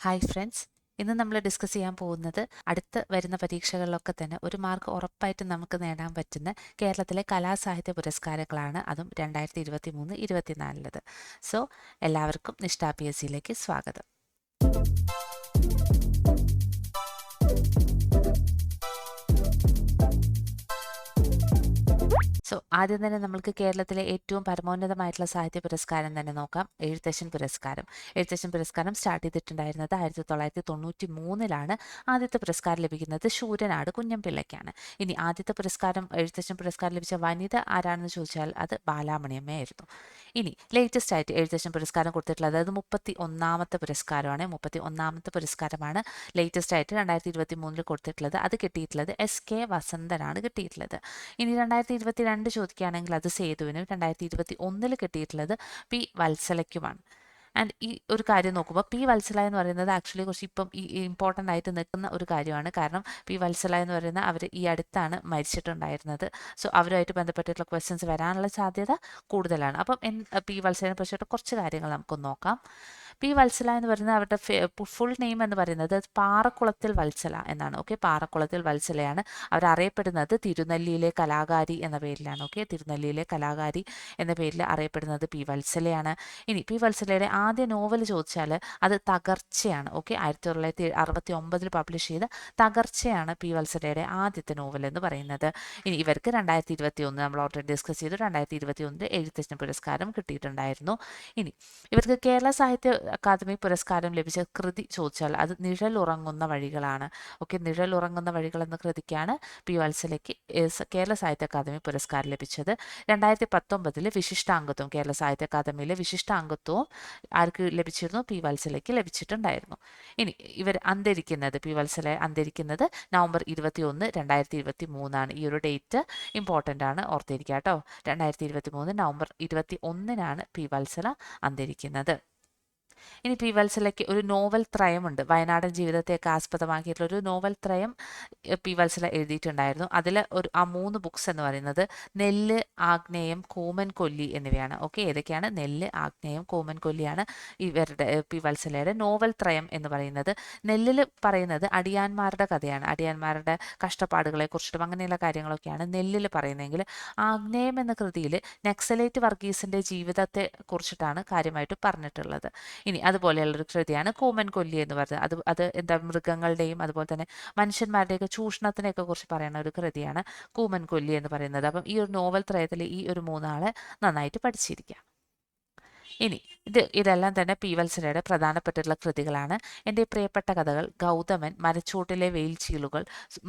Hi friends, ഇന്ന് നമ്മൾ discuss ചെയ്യാൻ പോകുന്നത് അടുത്ത് വരുന്ന പരീക്ഷകളിലൊക്കെ തന്നെ ഒരു മാർക്ക് ഉറപ്പായിട്ടും നമുക്ക് നേടാൻ പറ്റുന്ന കേരളത്തിലെ കലാസാഹിത്യ പുരസ്കാരങ്ങളാണ്. അതും 2023-24. സോ എല്ലാവർക്കും നിഷ്ഠ PSCയിലേക്ക് സ്വാഗതം. സോ ആദ്യം തന്നെ നമ്മൾക്ക് കേരളത്തിലെ ഏറ്റവും പരമോന്നതമായിട്ടുള്ള സാഹിത്യ പുരസ്കാരം തന്നെ നോക്കാം. എഴുത്തച്ഛൻ പുരസ്കാരം. എഴുത്തച്ഛൻ പുരസ്കാരം സ്റ്റാർട്ട് ചെയ്തിട്ടുണ്ടായിരുന്നത് 1993-ലാണ്. ആദ്യത്തെ പുരസ്കാരം ലഭിക്കുന്നത് ശൂരനാട് കുഞ്ഞൻപിള്ളയ്ക്കാണ്. ഇനി ആദ്യത്തെ പുരസ്കാരം എഴുത്തച്ഛൻ പുരസ്കാരം ലഭിച്ച വനിത ആരാണെന്ന് ചോദിച്ചാൽ അത് ബാലാമണിയമ്മയായിരുന്നു. ഇനി ലേറ്റസ്റ്റ് ആയിട്ട് എഴുത്തച്ഛൻ പുരസ്കാരം കൊടുത്തിട്ടുള്ളത് അത് 31ാമത്തെ പുരസ്കാരമാണ്. 31ാമത്തെ പുരസ്കാരമാണ് ലേറ്റസ്റ്റ് ആയിട്ട് 2023 കൊടുത്തിട്ടുള്ളത്. അത് കിട്ടിയിട്ടുള്ളത് SK വസന്തനാണ് കിട്ടിയിട്ടുള്ളത്. ഇനി 2022 ചോദിക്കുകയാണെങ്കിൽ അത് സേതുവിനും, 2021 കിട്ടിയിട്ടുള്ളത് P വത്സലയ്ക്കുമാണ്. ആൻഡ് ഈ ഒരു കാര്യം നോക്കുമ്പോൾ P വത്സല എന്ന് പറയുന്നത് ആക്ച്വലി കുറച്ച് ഇപ്പം ഈ ഇമ്പോർട്ടൻ്റ് ആയിട്ട് നിൽക്കുന്ന ഒരു കാര്യമാണ്. കാരണം P വത്സല എന്ന് പറയുന്ന അവർ ഈ അടുത്താണ് മരിച്ചിട്ടുണ്ടായിരുന്നത്. സോ അവരുമായിട്ട് ബന്ധപ്പെട്ടിട്ടുള്ള ക്വസ്റ്റ്യൻസ് വരാനുള്ള സാധ്യത കൂടുതലാണ്. അപ്പം P വത്സലനെ പറ്റിയിട്ട് കുറച്ച് കാര്യങ്ങൾ നമുക്ക് നോക്കാം. P വത്സല എന്ന് പറയുന്നത് അവരുടെ ഫുൾ നെയിം എന്ന് പറയുന്നത് പാറക്കുളത്തിൽ വത്സല എന്നാണ്. ഓക്കെ, പാറക്കുളത്തിൽ വത്സലയാണ്. അവരറിയപ്പെടുന്നത് തിരുനെല്ലിയിലെ കലാകാരി എന്ന പേരിലാണ്. ഓക്കെ, തിരുനെല്ലിയിലെ കലാകാരി എന്ന പേരിൽ അറിയപ്പെടുന്നത് P വത്സലയാണ്. ഇനി P വത്സലയുടെ ആദ്യ നോവൽ ചോദിച്ചാൽ അത് തകർച്ചയാണ്. ഓക്കെ, 1969 പബ്ലിഷ് ചെയ്ത തകർച്ചയാണ് P വത്സലയുടെ ആദ്യത്തെ നോവൽ എന്ന് പറയുന്നത്. ഇനി ഇവർക്ക് 2021 നമ്മൾ ഓൾറെഡി ഡിസ്കസ് ചെയ്തു, 2021 എഴുത്തച്ഛൻ പുരസ്കാരം കിട്ടിയിട്ടുണ്ടായിരുന്നു. ഇനി ഇവർക്ക് കേരള സാഹിത്യ അക്കാദമി പുരസ്കാരം ലഭിച്ച കൃതി ചോദിച്ചാൽ അത് നിഴലുറങ്ങുന്ന വഴികളാണ്. ഓക്കെ, നിഴലുറങ്ങുന്ന വഴികൾ എന്ന കൃതിക്കാണ് P വത്സലയ്ക്ക് കേരള സാഹിത്യ അക്കാദമി പുരസ്കാരം ലഭിച്ചത്. 2019 വിശിഷ്ടാംഗത്വം, കേരള സാഹിത്യ അക്കാദമിയിലെ വിശിഷ്ടാംഗത്വവും ആർക്ക് ലഭിച്ചിരുന്നു? P വത്സലയ്ക്ക് ലഭിച്ചിട്ടുണ്ടായിരുന്നു. ഇനി ഇവർ അന്തരിക്കുന്നത്, P വത്സല അന്തരിക്കുന്നത് നവംബർ 21, 2023 ഈ ഒരു ഡേറ്റ് ഇമ്പോർട്ടൻ്റ് ആണ്, ഓർത്തിരിക്കുക കേട്ടോ. 2023 നവംബർ 21 P വത്സല അന്തരിക്കുന്നത്. ഇനി P വത്സലയ്ക്ക് ഒരു നോവൽ ത്രയമുണ്ട്. വയനാടൻ ജീവിതത്തെയൊക്കെ ആസ്പദമാക്കിയിട്ടുള്ള ഒരു നോവൽ ത്രയം P വത്സല എഴുതിയിട്ടുണ്ടായിരുന്നു. അതിൽ ആ 3 ബുക്സ് എന്ന് പറയുന്നത് നെല്ല്, ആഗ്നേയം, കൂമൻ കൊല്ലി എന്നിവയാണ്. ഓക്കെ, ഏതൊക്കെയാണ്? നെല്ല്, ആഗ്നേയം, കൂമൻ കൊല്ലിയാണ് ഇവരുടെ P വത്സലയുടെ നോവൽ ത്രയം എന്ന് പറയുന്നത്. നെല്ലിൽ പറയുന്നത് അടിയാന്മാരുടെ കഥയാണ്, അടിയാന്മാരുടെ കഷ്ടപ്പാടുകളെ കുറിച്ചിട്ടും അങ്ങനെയുള്ള കാര്യങ്ങളൊക്കെയാണ് നെല്ലിൽ പറയുന്നതെങ്കിൽ ആഗ്നേയം എന്ന കൃതിയിൽ നക്സലേറ്റ് വർഗീസിന്റെ ജീവിതത്തെ കുറിച്ചിട്ടാണ് കാര്യമായിട്ട് പറഞ്ഞിട്ടുള്ളത്. ഇനി അതുപോലെയുള്ളൊരു കൃതിയാണ് കൂമൻ കൊല്ലി എന്ന് പറയുന്നത്. അത് എന്താ, മൃഗങ്ങളുടെയും അതുപോലെ തന്നെ മനുഷ്യന്മാരുടെയൊക്കെ ചൂഷണത്തിനെയൊക്കെ കുറിച്ച് പറയുന്ന ഒരു കൃതിയാണ് കൂമൻ കൊല്ലി എന്ന് പറയുന്നത്. അപ്പം ഈ ഒരു നോവൽ ത്രയത്തിൽ ഈ ഒരു 3 ആളെ നന്നായിട്ട് പഠിച്ചിരിക്കുക. ഇനി ഇതെല്ലാം തന്നെ P വത്സലയുടെ പ്രധാനപ്പെട്ടിട്ടുള്ള കൃതികളാണ്. എൻ്റെ പ്രിയപ്പെട്ട കഥകൾ, ഗൗതമൻ, മരച്ചൂട്ടിലെ വെയിൽച്ചീളുകൾ,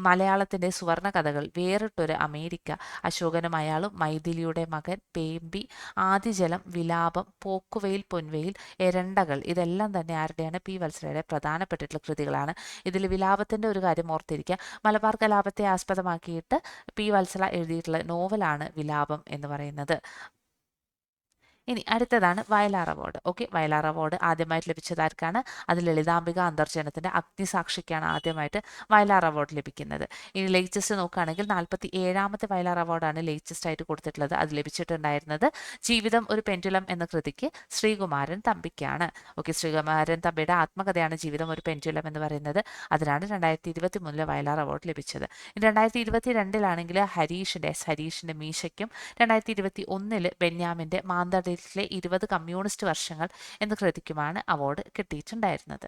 മലയാളത്തിൻ്റെ സുവർണ കഥകൾ, വേറിട്ടൊരു അമേരിക്ക, അശോകനും അയാളും, മൈഥിലിയുടെ മകൻ, പേമ്പി, ആദിജലം, വിലാപം, പോക്കുവെയിൽ പൊൻവെയിൽ, എരണ്ടകൾ, ഇതെല്ലാം തന്നെ ആരുടെയാണ്? P വത്സലയുടെ പ്രധാനപ്പെട്ടിട്ടുള്ള കൃതികളാണ്. ഇതിൽ വിലാപത്തിൻ്റെ ഒരു കാര്യം ഓർത്തിരിക്കുക. മലബാർ കലാപത്തെ ആസ്പദമാക്കിയിട്ട് P വത്സല എഴുതിയിട്ടുള്ള നോവലാണ് വിലാപം എന്ന് പറയുന്നത്. ഇനി അടുത്തതാണ് Vayalar award. Okay, Vayalar award ആദ്യമായിട്ട് ലഭിച്ചത് ആർക്കാണ്? അത് ലളിതാംബിക അന്തർജനത്തിൻ്റെ അഗ്നിസാക്ഷിക്കാണ് ആദ്യമായിട്ട് വയലാർ അവാർഡ് ലഭിക്കുന്നത്. ഇനി ലേറ്റസ്റ്റ് നോക്കുകയാണെങ്കിൽ 47ാമത്തെ വയലാർ അവാർഡാണ് ലേറ്റസ്റ്റ് ആയിട്ട് കൊടുത്തിട്ടുള്ളത്. അത് ലഭിച്ചിട്ടുണ്ടായിരുന്നത് ജീവിതം ഒരു പെൻഡുലം എന്ന കൃതിക്ക് ശ്രീകുമാരൻ തമ്പിക്കാണ്. ഓക്കെ, ശ്രീകുമാരൻ തമ്പിയുടെ ആത്മകഥയാണ് ജീവിതം ഒരു പെൻഡുലം എന്ന് പറയുന്നത്. അതിനാണ് 2023 വയലാർ അവാർഡ് ലഭിച്ചത്. 2022 ഹരീഷിൻ്റെ മീശയ്ക്കും 2021 ബെന്യാമിൻ്റെ മാന്തളിലെ 20 കമ്മ്യൂണിസ്റ്റ് വർഷങ്ങൾ എന്ന കൃതിക്കുമാണ് അവാർഡ് കിട്ടിയിട്ടുണ്ടായിരുന്നത്.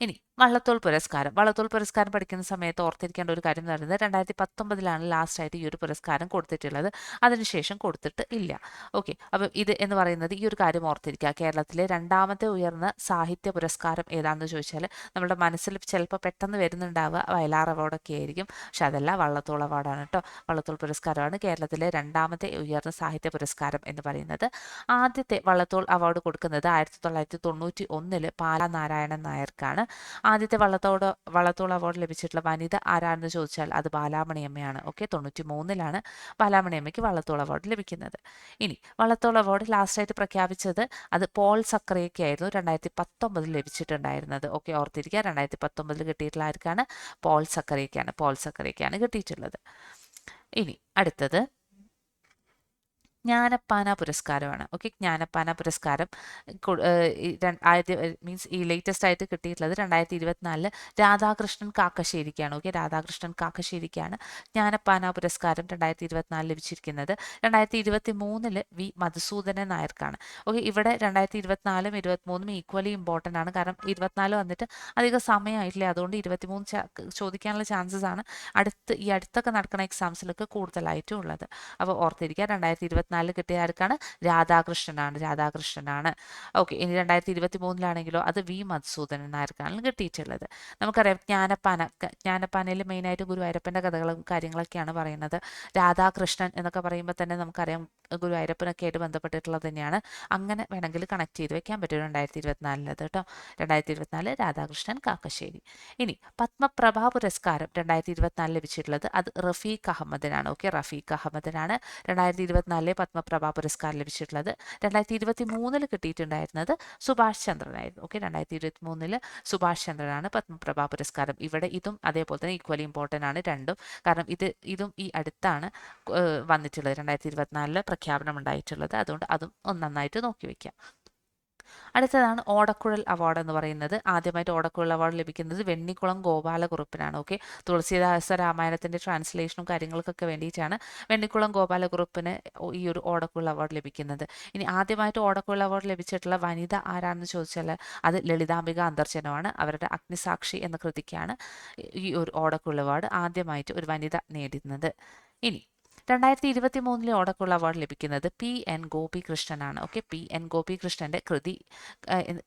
ഇനി വള്ളത്തോൾ പുരസ്കാരം. വള്ളത്തോൾ പുരസ്കാരം പഠിക്കുന്ന സമയത്ത് ഓർത്തിരിക്കേണ്ട ഒരു കാര്യം എന്ന് പറയുന്നത് 2019 ലാസ്റ്റ് ആയിട്ട് ഈ ഒരു പുരസ്കാരം കൊടുത്തിട്ടുള്ളത്. അതിനുശേഷം കൊടുത്തിട്ട് ഇല്ല. ഓക്കെ, അപ്പം ഇത് എന്ന് പറയുന്നത് ഈ ഒരു കാര്യം ഓർത്തിരിക്കുക. കേരളത്തിലെ 2ാമത്തെ ഉയർന്ന സാഹിത്യ പുരസ്കാരം ഏതാണെന്ന് ചോദിച്ചാൽ നമ്മുടെ മനസ്സിൽ ചിലപ്പോൾ പെട്ടെന്ന് വരുന്നുണ്ടാവുക വയലാർ അവാർഡൊക്കെ ആയിരിക്കും. പക്ഷെ അതല്ല, വള്ളത്തോൾ അവാർഡാണ് കേട്ടോ. വള്ളത്തോൾ പുരസ്കാരമാണ് കേരളത്തിലെ 2ാമത്തെ ഉയർന്ന സാഹിത്യ പുരസ്കാരം എന്ന് പറയുന്നത്. ആദ്യത്തെ വള്ളത്തോൾ അവാർഡ് കൊടുക്കുന്നത് 1991 പാലാ നാരായണൻ നായർക്കാണ്. ആദ്യത്തെ വള്ളത്തോൾ അവാർഡ് ലഭിച്ചിട്ടുള്ള വനിത ആരാണെന്ന് ചോദിച്ചാൽ അത് ബാലാമണിയമ്മയാണ്. ഓക്കെ, 93 ബാലാമണിയമ്മയ്ക്ക് വള്ളത്തോൾ അവാർഡ് ലഭിക്കുന്നത്. ഇനി വള്ളത്തോൾ അവാർഡ് ലാസ്റ്റ് ആയിട്ട് പ്രഖ്യാപിച്ചത് അത് പോൾ സക്കറിയയ്ക്കായിരുന്നു 2019 ലഭിച്ചിട്ടുണ്ടായിരുന്നത്. ഓക്കെ, ഓർത്തിരിക്കുക, 2019 കിട്ടിയിട്ടുള്ള ആർക്കാണ്? പോൾ സക്കറിയയ്ക്കാണ് കിട്ടിയിട്ടുള്ളത്. ഇനി അടുത്തത് ജ്ഞാനപ്പാന പുരസ്കാരമാണ്. ഓക്കെ, ജ്ഞാനപ്പാന പുരസ്കാരം മീൻസ് ഈ ലേറ്റസ്റ്റ് ആയിട്ട് കിട്ടിയിട്ടുള്ളത് 2024 രാധാകൃഷ്ണൻ കാക്കശ്ശേരിക്കാണ്. ഓക്കെ, രാധാകൃഷ്ണൻ കാക്കശ്ശേരിക്കാണ് ജ്ഞാനപ്പാന പുരസ്കാരം 2024 ലഭിച്ചിരിക്കുന്നത്. 2023 വി മധുസൂദനൻ നായർക്കാണ്. ഓക്കെ, ഇവിടെ 2024 23 ഈക്വലി ഇമ്പോർട്ടൻ്റ് ആണ്. കാരണം 24 വന്നിട്ട് അധികം സമയമായിട്ടില്ല, അതുകൊണ്ട് 23 ചോദിക്കാനുള്ള ചാൻസസ് ആണ് ഈ അടുത്തൊക്കെ നടക്കുന്ന എക്സാംസിലൊക്കെ കൂടുതലായിട്ടും ഉള്ളത്. അപ്പോൾ ഓർത്തിരിക്കുക, 2024 കിട്ടിയ ആർക്കാണ്? രാധാകൃഷ്ണനാണ്. ഓക്കെ, ഇനി 2023 അത് വി മധുസൂദനൻ നായർക്കാണ് കിട്ടിയിട്ടുള്ളത്. നമുക്കറിയാം ജ്ഞാനപ്പാനയിൽ മെയിനായിട്ട് ഗുരുവായൂരപ്പൻ്റെ കഥകളും കാര്യങ്ങളൊക്കെയാണ് പറയുന്നത്. രാധാകൃഷ്ണൻ എന്നൊക്കെ പറയുമ്പോൾ തന്നെ നമുക്കറിയാം ഗുരുവായൂരപ്പനൊക്കെ ആയിട്ട് ബന്ധപ്പെട്ടിട്ടുള്ളത് തന്നെയാണ്. അങ്ങനെ വേണമെങ്കിൽ കണക്ട് ചെയ്ത് വെക്കാൻ പറ്റും 2024 കേട്ടോ. 2024 രാധാകൃഷ്ണൻ കാക്കശ്ശേരി. ഇനി പത്മപ്രഭ പുരസ്കാരം 2024 ലഭിച്ചിട്ടുള്ളത് അത് റഫീഖ് അഹമ്മദിനാണ്. ഓക്കെ, റഫീഖ് അഹമ്മദിനാണ് 2024 പത്മപ്രഭ പുരസ്കാരം ലഭിച്ചിട്ടുള്ളത്. 2023 കിട്ടിയിട്ടുണ്ടായിരുന്നത് സുഭാഷ് ചന്ദ്രനായിരുന്നു. ഓക്കെ, 2023 സുഭാഷ് ചന്ദ്രനാണ് പത്മപ്രഭ പുരസ്കാരം. ഇവിടെ ഇതും അതേപോലെ തന്നെ ഈക്വലി ഇമ്പോർട്ടൻ്റ് ആണ് രണ്ടും. കാരണം ഇതും ഈ അടുത്താണ് വന്നിട്ടുള്ളത്, 2024 പ്രഖ്യാപനം ഉണ്ടായിട്ടുള്ളത്. അതുകൊണ്ട് അതും നന്നായിട്ട് നോക്കി വയ്ക്കാം. അടുത്തതാണ് ഓടക്കുഴൽ അവാർഡ് എന്ന് പറയുന്നത്. ആദ്യമായിട്ട് ഓടക്കുഴൽ അവാർഡ് ലഭിക്കുന്നത് വെണ്ണിക്കുളം ഗോപാലകുറുപ്പിനാണ്. ഓക്കെ, തുളസീദാസ രാമായണത്തിൻ്റെ ട്രാൻസ്ലേഷനും കാര്യങ്ങൾക്കൊക്കെ വേണ്ടിയിട്ടാണ് വെണ്ണിക്കുളം ഗോപാലകുറുപ്പിന് ഈ ഒരു ഓടക്കുഴൽ അവാർഡ് ലഭിക്കുന്നത്. ഇനി ആദ്യമായിട്ട് ഓടക്കുഴൽ അവാർഡ് ലഭിച്ചിട്ടുള്ള വനിത ആരാണെന്ന് ചോദിച്ചാൽ അത് ലളിതാംബിക അന്തർജനമാണ്. അവരുടെ അഗ്നിസാക്ഷി എന്ന കൃതിക്കാണ് ഈ ഒരു ഓടക്കുഴൽ അവാർഡ് ആദ്യമായിട്ട് ഒരു വനിത നേടുന്നത്. ഇനി 2023 ഓടക്കുള്ള അവാർഡ് ലഭിക്കുന്നത് പി എൻ ഗോപികൃഷ്ണനാണ്. ഓക്കെ, പി എൻ ഗോപികൃഷ്ണന്റെ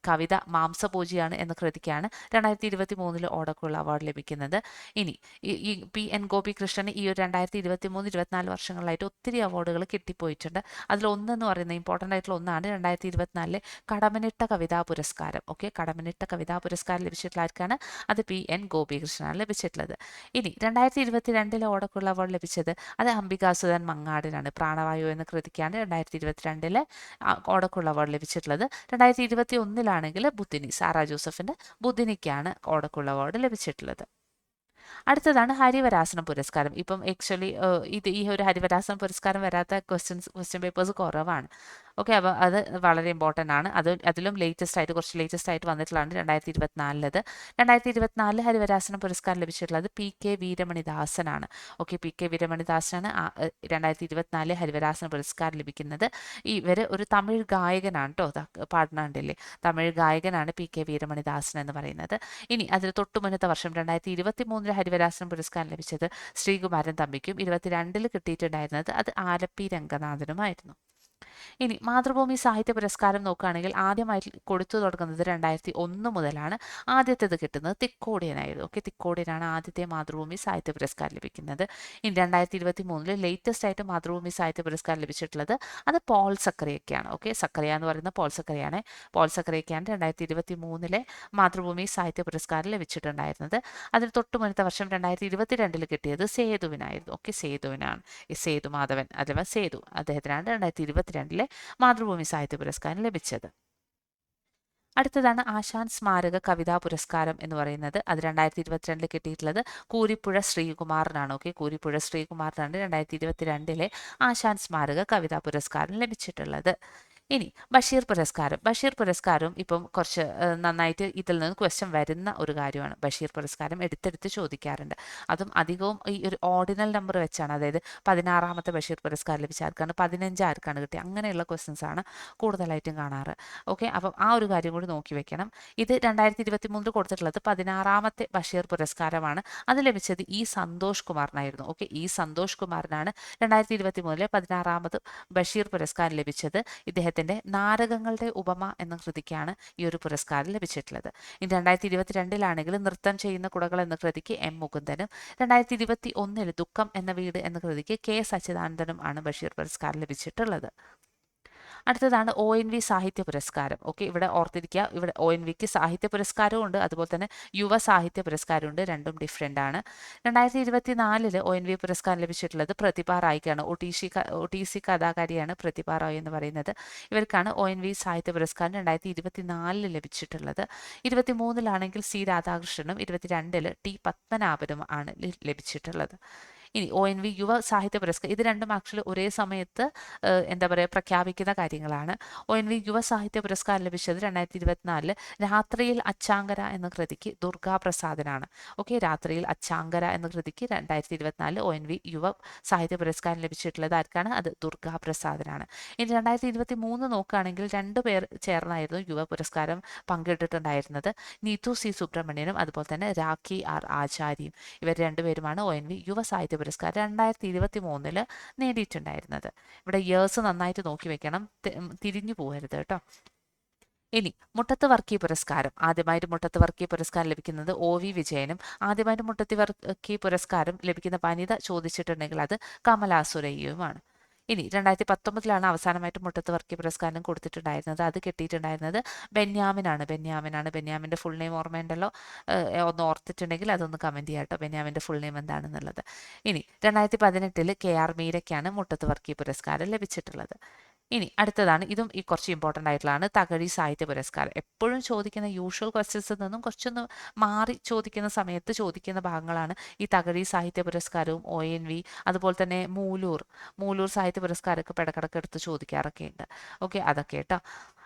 കവിത മാംസപൂജിയാണ് എന്ന കൃതിക്കാണ് 2023 ഓടക്കുള്ള അവാർഡ് ലഭിക്കുന്നത്. ഇനി ഈ പി എൻ ഗോപികൃഷ്ണന് ഈ ഒരു 2023-24 വർഷങ്ങളായിട്ട് ഒത്തിരി അവാർഡുകൾ കിട്ടിപ്പോയിട്ടുണ്ട്. അതിലൊന്നെന്ന് പറയുന്നത് ഇമ്പോർട്ടൻ്റ് ആയിട്ടുള്ള ഒന്നാണ് 2024 കടമനിട്ട കവിതാ പുരസ്കാരം. ഓക്കെ, കടമനിട്ട കവിതാ പുരസ്കാരം ലഭിച്ചിട്ടുള്ള ആർക്കാണ്? അത് പി എൻ ഗോപികൃഷ്ണനാണ് ലഭിച്ചിട്ടുള്ളത്. ഇനി 2022 ഓടക്കുള്ള അവാർഡ് ലഭിച്ചത് അത് അംബികാസുധൻ മങ്ങാടിനാണ്. പ്രാണവായു എന്ന കൃതിക്കാണ് 2022 ഓടക്കുള്ള അവാർഡ് ലഭിച്ചിട്ടുള്ളത്. 2021 ബുദ്ധിനി, സാറാ ജോസഫിന്റെ ബുദ്ധിനിക്കാണ് ഓടക്കുള്ള അവാർഡ് ലഭിച്ചിട്ടുള്ളത്. അടുത്തതാണ് ഹരിവരാസനം പുരസ്കാരം. ഇപ്പം ആക്ച്വലി ഈ ഒരു ഹരിവരാസനം പുരസ്കാരം വരാത്ത ക്വസ്റ്റ്യൻ പേപ്പേഴ്സ് കുറവാണ്. ഓക്കെ, അപ്പോൾ അത് വളരെ ഇമ്പോർട്ടൻ്റ് ആണ്. അതിലും കുറച്ച് ലേറ്റസ്റ്റ് ആയിട്ട് വന്നിട്ടുള്ളതാണ് 2024. 2024 ഹരിവരാസനം പുരസ്കാരം ലഭിച്ചിട്ടുള്ളത് പി കെ വീരമണിദാസനാണ്. ഓക്കെ, പി കെ വീരമണിദാസനാണ് 2024 ഹരിവരാസന പുരസ്കാരം ലഭിക്കുന്നത്. ഇവർ ഒരു തമിഴ് ഗായകനാണ് കേട്ടോ, പാടുന്നുണ്ടല്ലേ, തമിഴ് ഗായകനാണ് പി കെ വീരമണിദാസൻ എന്ന് പറയുന്നത്. ഇനി അതിന് തൊട്ടു മുന്നത്തെ വർഷം 2023 ഹരിവരാസനം പുരസ്കാരം ലഭിച്ചത് ശ്രീകുമാരൻ തമ്പിക്കും. 2022 കിട്ടിയിട്ടുണ്ടായിരുന്നത് അത് ആലപ്പി രംഗനാഥനുമായിരുന്നു. ഇനി മാതൃഭൂമി സാഹിത്യ പുരസ്കാരം നോക്കുകയാണെങ്കിൽ ആദ്യമായിട്ട് കൊടുത്തു തുടങ്ങുന്നത് 2001 മുതലാണ്. ആദ്യത്തേത് കിട്ടുന്നത് തിക്കോടിയനായിരുന്നു. ഓക്കെ, തിക്കോടിയനാണ് ആദ്യത്തെ മാതൃഭൂമി സാഹിത്യ പുരസ്കാരം ലഭിക്കുന്നത്. ഇനി 2023 ലേറ്റസ്റ്റ് ആയിട്ട് മാതൃഭൂമി സാഹിത്യ പുരസ്കാരം ലഭിച്ചിട്ടുള്ളത് അത് പോൾ സക്കറിയയ്ക്കാണ്. ഓക്കെ, സക്കറിയ എന്ന് പറയുന്ന പോൾ സക്കറിയാണ്. പോൾ സക്കറിയയ്ക്കാണ് 2023 മാതൃഭൂമി സാഹിത്യ പുരസ്കാരം ലഭിച്ചിട്ടുണ്ടായിരുന്നത്. അതിന് തൊട്ടു മുന്നത്തെ വർഷം 2022 കിട്ടിയത് സേതുവിനായിരുന്നു. ഓക്കെ, സേതുവിനാണ്, സേതുമാധവൻ അഥവാ സേതു, അദ്ദേഹത്തിനാണ് 2022 മാതൃഭൂമി സാഹിത്യ പുരസ്കാരം ലഭിച്ചത്. അടുത്തതാണ് ആശാൻ സ്മാരക കവിതാ പുരസ്കാരം എന്ന് പറയുന്നത്. അത് 2022 കിട്ടിയിട്ടുള്ളത് കൂരിപ്പുഴ ശ്രീകുമാറിനാണ്. ഓക്കെ, കൂരിപ്പുഴ ശ്രീകുമാറിനാണ് 2022 ആശാൻ സ്മാരക കവിതാ പുരസ്കാരം ലഭിച്ചിട്ടുള്ളത്. ഇനി ബഷീർ പുരസ്കാരവും ഇപ്പം കുറച്ച് നന്നായിട്ട് ഇതിൽ നിന്ന് ക്വസ്റ്റ്യൻ വരുന്ന ഒരു കാര്യമാണ്. ബഷീർ പുരസ്കാരം എടുത്തെടുത്ത് ചോദിക്കാറുണ്ട്. അതും അധികവും ഈ ഒരു ഓർഡിനൽ നമ്പർ വെച്ചാണ്. അതായത് 16ാമത്തെ ബഷീർ പുരസ്കാരം ലഭിച്ച ആർക്കാണ്, 15 ആർക്കാണ് കിട്ടിയത്, അങ്ങനെയുള്ള ക്വസ്റ്റ്യൻസ് ആണ് കൂടുതലായിട്ടും കാണാറ്. ഓക്കെ, അപ്പം ആ ഒരു കാര്യം കൂടി നോക്കി വെക്കണം. ഇത് 2023 കൊടുത്തിട്ടുള്ളത് 16ാമത്തെ ബഷീർ പുരസ്കാരമാണ്. അത് ലഭിച്ചത് ഇ സന്തോഷ് കുമാറിനായിരുന്നു. ഓക്കെ, ഇ സന്തോഷ് കുമാറിനാണ് 2023 16ാമത് ബഷീർ പുരസ്കാരം ലഭിച്ചത്. ഇദ്ദേഹത്തിന്റെ നാടകങ്ങളുടെ ഉപമ എന്ന കൃതിക്കാണ് ഈ ഒരു പുരസ്കാരം ലഭിച്ചിട്ടുള്ളത്. ഇനി 2022 നൃത്തം ചെയ്യുന്ന കുടകൾ എന്ന കൃതിക്ക് എം മുകുന്ദനും, 2021 ദുഃഖം എന്ന വീട് എന്ന കൃതിക്ക് കെ സച്ചിദാനന്ദനും ആണ് ബഷീർ പുരസ്കാരം ലഭിച്ചിട്ടുള്ളത്. അടുത്തതാണ് ONV സാഹിത്യ പുരസ്കാരം. ഓക്കെ, ഇവിടെ ഓർത്തിരിക്കുക, ഇവിടെ ONVക്ക് സാഹിത്യ പുരസ്കാരവും ഉണ്ട്, അതുപോലെ തന്നെ യുവ സാഹിത്യ പുരസ്കാരമുണ്ട്. രണ്ടും ഡിഫറെൻ്റ് ആണ്. 2024 ONV പുരസ്കാരം ലഭിച്ചിട്ടുള്ളത് പ്രതിഭ റായിക്കാണ്. ഒട്ടീസി കഥാകാരിയാണ് പ്രതിഭ റായ് എന്ന് പറയുന്നത്. ഇവർക്കാണ് ONV സാഹിത്യ പുരസ്കാരം 2024 ലഭിച്ചിട്ടുള്ളത്. 23 സി രാധാകൃഷ്ണനും 22 ടി പത്മനാഭനും ആണ് ലഭിച്ചിട്ടുള്ളത്. ഇനി ONV യുവ സാഹിത്യ പുരസ്കാരം, ഇത് രണ്ടും ആക്ച്വലി ഒരേ സമയത്ത് എന്താ പറയുക പ്രഖ്യാപിക്കുന്ന കാര്യങ്ങളാണ്. ONV യുവ സാഹിത്യ പുരസ്കാരം ലഭിച്ചത് 2024 രാത്രിയിൽ അച്ചാങ്കര എന്ന കൃതിക്ക് ദുർഗാ പ്രസാദിനാണ്. ഓക്കെ, രാത്രിയിൽ അച്ചാങ്കര എന്ന കൃതിക്ക് 2024 ONV യുവ സാഹിത്യ പുരസ്കാരം ലഭിച്ചിട്ടുള്ളത് ആർക്കാണ്? അത് ദുർഗാ പ്രസാദിനാണ്. ഇനി 2023 നോക്കുകയാണെങ്കിൽ 2 പേർ ചേർന്നായിരുന്നു യുവ പുരസ്കാരം പങ്കിട്ടിട്ടുണ്ടായിരുന്നത്. നീതു സി സുബ്രഹ്മണ്യനും അതുപോലെ തന്നെ രാഖി ആർ ആചാര്യയും. ഇവർ രണ്ടുപേരുമാണ് ONV യുവ സാഹിത്യ പുരസ്കാരം 2023 നേടിയിട്ടുണ്ടായിരുന്നത്. ഇവിടെ ഇയേഴ്സ് നന്നായിട്ട് നോക്കി വെക്കണം, തിരിഞ്ഞു പോകരുത് കേട്ടോ. ഇനി മുട്ടത്ത് വർക്കി പുരസ്കാരം, ആദ്യമായിട്ട് മുട്ടത്ത് വർക്കി പുരസ്കാരം ലഭിക്കുന്നത് OV വിജയനും, ആദ്യമായിട്ട് മുട്ടത്ത് വർക്കി പുരസ്കാരം ലഭിക്കുന്ന വനിത ചോദിച്ചിട്ടുണ്ടെങ്കിൽ അത് കമലാ സുരയ്യയുമാണ്. ഇനി 2019 അവസാനമായിട്ട് മുട്ടത്ത് വർക്കി പുരസ്കാരം കൊടുത്തിട്ടുണ്ടായിരുന്നത്, അത് കിട്ടിയിട്ടുണ്ടായിരുന്നത് ബെന്യാമിന്റെ ഫുൾ നെയിം ഓർമ്മയുണ്ടല്ലോ, ഒന്ന് ഓർത്തിട്ടുണ്ടെങ്കിൽ അതൊന്ന് കമന്റ് ചെയ്യാം കേട്ടോ, ബെന്യാമിന്റെ ഫുൾ നെയിം എന്താണെന്നുള്ളത്. ഇനി 2018 KR മീരയ്ക്കാണ് മുട്ടത്ത് വർക്കി പുരസ്കാരം ലഭിച്ചിട്ടുള്ളത്. ഇനി അടുത്തതാണ്, ഇതും ഈ കുറച്ച് ഇമ്പോർട്ടൻ്റ് ആയിട്ടുള്ളതാണ്, തകഴി സാഹിത്യ പുരസ്കാരം. എപ്പോഴും ചോദിക്കുന്ന യൂഷ്വൽ ക്വസ്റ്റ്യൻസിൽ നിന്നും കുറച്ചൊന്ന് മാറി ചോദിക്കുന്ന സമയത്ത് ചോദിക്കുന്ന ഭാഗങ്ങളാണ് ഈ തകഴി സാഹിത്യ പുരസ്കാരവും ONV, അതുപോലെ തന്നെ മൂലൂർ സാഹിത്യ പുരസ്കാരമൊക്കെ ഇടക്കിടക്ക് എടുത്ത് ചോദിക്കാറൊക്കെ ഉണ്ട്. ഓക്കെ, അതൊക്കെ കേട്ടോ.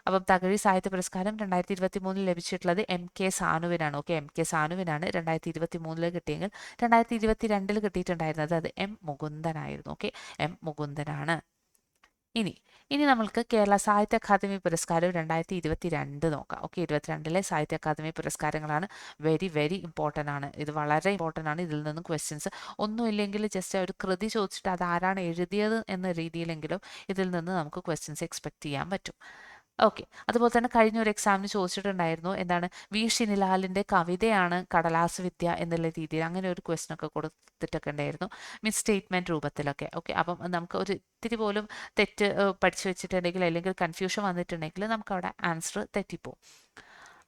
അപ്പം തകഴി സാഹിത്യ പുരസ്കാരം 2023 ലഭിച്ചിട്ടുള്ളത് MK സാനുവിനാണ്. ഓക്കെ, MK സാനുവിനാണ് 2023 കിട്ടിയെങ്കിൽ 2022 കിട്ടിയിട്ടുണ്ടായിരുന്നത് അത് M മുകുന്ദനായിരുന്നു. ഓക്കെ, M മുകുന്ദനാണ്. ഇനി നമ്മൾക്ക് കേരള സാഹിത്യ അക്കാദമി പുരസ്കാരം 2022 നോക്കാം. ഓക്കെ, 22 സാഹിത്യ അക്കാദമി പുരസ്കാരങ്ങളാണ്. വെരി വെരി ഇമ്പോർട്ടൻ്റ് ആണ്, ഇത് വളരെ ഇമ്പോർട്ടൻ്റ് ആണ്. ഇതിൽ നിന്നും ക്വസ്റ്റ്യൻസ് ഒന്നുമില്ലെങ്കിൽ ജസ്റ്റ് ഒരു കൃതി ചോദിച്ചിട്ട് അത് ആരാണ് എഴുതിയത് എന്ന രീതിയിലെങ്കിലും ഇതിൽ നിന്ന് നമുക്ക് ക്വസ്റ്റ്യൻസ് എക്സ്പെക്ട് ചെയ്യാൻ പറ്റും. ഓക്കെ, അതുപോലെ തന്നെ കഴിഞ്ഞ ഒരു എക്സാമിന് ചോദിച്ചിട്ടുണ്ടായിരുന്നു, എന്താണ് വി ഷിനിലാലിൻ്റെ കവിതയാണ് കടലാസ് വിദ്യ എന്നുള്ള രീതിയിൽ അങ്ങനെ ഒരു ക്വസ്റ്റ്യൻ ഒക്കെ കൊടുത്തിട്ടൊക്കെ ഉണ്ടായിരുന്നു, മിസ് സ്റ്റേറ്റ്മെൻറ്റ് രൂപത്തിലൊക്കെ. ഓക്കെ, അപ്പം നമുക്ക് ഒരു ഇത്തിരി പോലും തെറ്റ് പഠിച്ചു വെച്ചിട്ടുണ്ടെങ്കിൽ അല്ലെങ്കിൽ കൺഫ്യൂഷൻ വന്നിട്ടുണ്ടെങ്കിൽ നമുക്ക് അവിടെ ആൻസർ തെറ്റിപ്പോവും.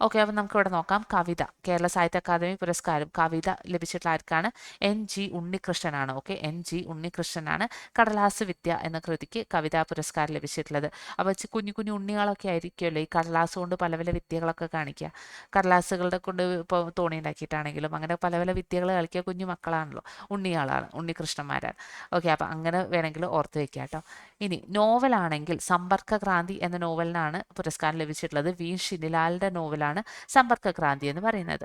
ഓക്കെ, അപ്പം നമുക്കിവിടെ നോക്കാം. കവിത, കേരള സാഹിത്യ അക്കാദമി പുരസ്കാരം കവിത ലഭിച്ചിട്ടുള്ള ആർക്കാണ്? NG ഉണ്ണികൃഷ്ണനാണ്. ഓക്കെ, NG ഉണ്ണികൃഷ്ണനാണ് കടലാസ് വിദ്യ എന്ന കൃതിക്ക് കവിതാ പുരസ്കാരം ലഭിച്ചിട്ടുള്ളത്. അപ്പോൾ കുഞ്ഞു കുഞ്ഞു ഉണ്ണികളൊക്കെ ആയിരിക്കുമല്ലോ ഈ കടലാസ് കൊണ്ട് പല പല വിദ്യകളൊക്കെ കാണിക്കുക. കടലാസുകളുടെ കൊണ്ട് ഇപ്പോൾ തോണി ഉണ്ടാക്കിയിട്ടാണെങ്കിലും അങ്ങനെ പല പല വിദ്യകൾ കളിക്കുക കുഞ്ഞു മക്കളാണല്ലോ, ഉണ്ണികളാണ്, ഉണ്ണികൃഷ്ണന്മാരാണ്. ഓക്കെ, അപ്പം അങ്ങനെ വേണമെങ്കിൽ ഓർത്ത് വയ്ക്കുക കേട്ടോ. ഇനി നോവലാണെങ്കിൽ സമ്പർക്ക ക്രാന്തി എന്ന നോവലിനാണ് പുരസ്കാരം ലഭിച്ചിട്ടുള്ളത്. വി ഷിനിലാലിൻ്റെ നോവലാണ് സമ്പർക്ക ക്രാന്തി എന്ന് പറയുന്നത്.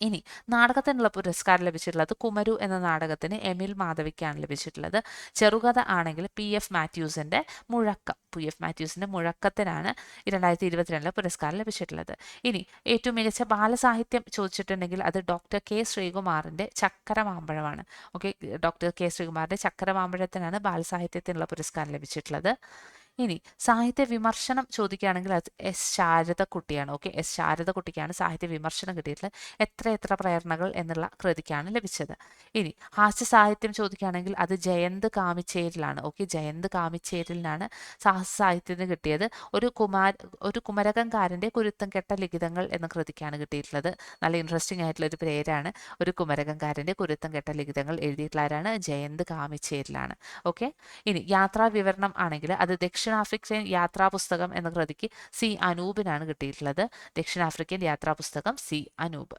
ഇനി നാടകത്തിനുള്ള പുരസ്കാരം ലഭിച്ചിട്ടുള്ളത് കുമരു എന്ന നാടകത്തിന് എമിൽ മാധവിക്കാണ് ലഭിച്ചിട്ടുള്ളത്. ചെറുകഥ ആണെങ്കിൽ PF മാത്യൂസിൻ്റെ മുഴക്കത്തിനാണ് 2022 പുരസ്കാരം ലഭിച്ചിട്ടുള്ളത്. ഇനി ഏറ്റവും മികച്ച ബാലസാഹിത്യം ചോദിച്ചിട്ടുണ്ടെങ്കിൽ അത് ഡോക്ടർ K ശ്രീകുമാറിൻ്റെ ചക്കരമാമ്പഴമാണ്. ഓക്കെ, ഡോക്ടർ K ശ്രീകുമാറിൻ്റെ ചക്കരമാമ്പഴത്തിനാണ് ബാലസാഹിത്യത്തിനുള്ള പുരസ്കാരം ലഭിച്ചിട്ടുള്ളത്. ഇനി സാഹിത്യ വിമർശനം ചോദിക്കുകയാണെങ്കിൽ അത് S ശാരദക്കുട്ടിയാണ്. ഓക്കെ, S ശാരദക്കുട്ടിക്കാണ് സാഹിത്യ വിമർശനം കിട്ടിയിട്ടുള്ളത്. എത്ര പ്രേരണകൾ എന്നുള്ള കൃതിക്കാണ് ലഭിച്ചത്. ഇനി ഹാസ്യ സാഹിത്യം ചോദിക്കുകയാണെങ്കിൽ അത് ജയന്ത് കാമിച്ചേരിലാണ്. ഓക്കെ, ജയന്ത് കാമിച്ചേരിലിനാണ് സാഹിത്യത്തിന് കിട്ടിയത്. ഒരു കുമരകംകാരൻ്റെ കുരുത്തം കെട്ട ലിഖിതങ്ങൾ എന്ന കൃതിക്കാണ് കിട്ടിയിട്ടുള്ളത്. നല്ല ഇൻട്രസ്റ്റിംഗ് ആയിട്ടുള്ള ഒരു പേരാണ്. ഒരു കുമരകംകാരൻ്റെ കുരുത്തം കെട്ട ലിഖിതങ്ങൾ എഴുതിയിട്ടുള്ള ആരാണ്? ജയന്ത് കാമിച്ചേരിലാണ്. ഓക്കെ, ഇനി യാത്രാ വിവരണം ആണെങ്കിൽ അത് ദക്ഷിണാഫ്രിക്കൻ യാത്രാ പുസ്തകം എന്ന കൃതിക്ക് C അനൂപിനാണ് കിട്ടിയിട്ടുള്ളത്. ദക്ഷിണാഫ്രിക്കൻ യാത്രാ പുസ്തകം C അനൂപ്.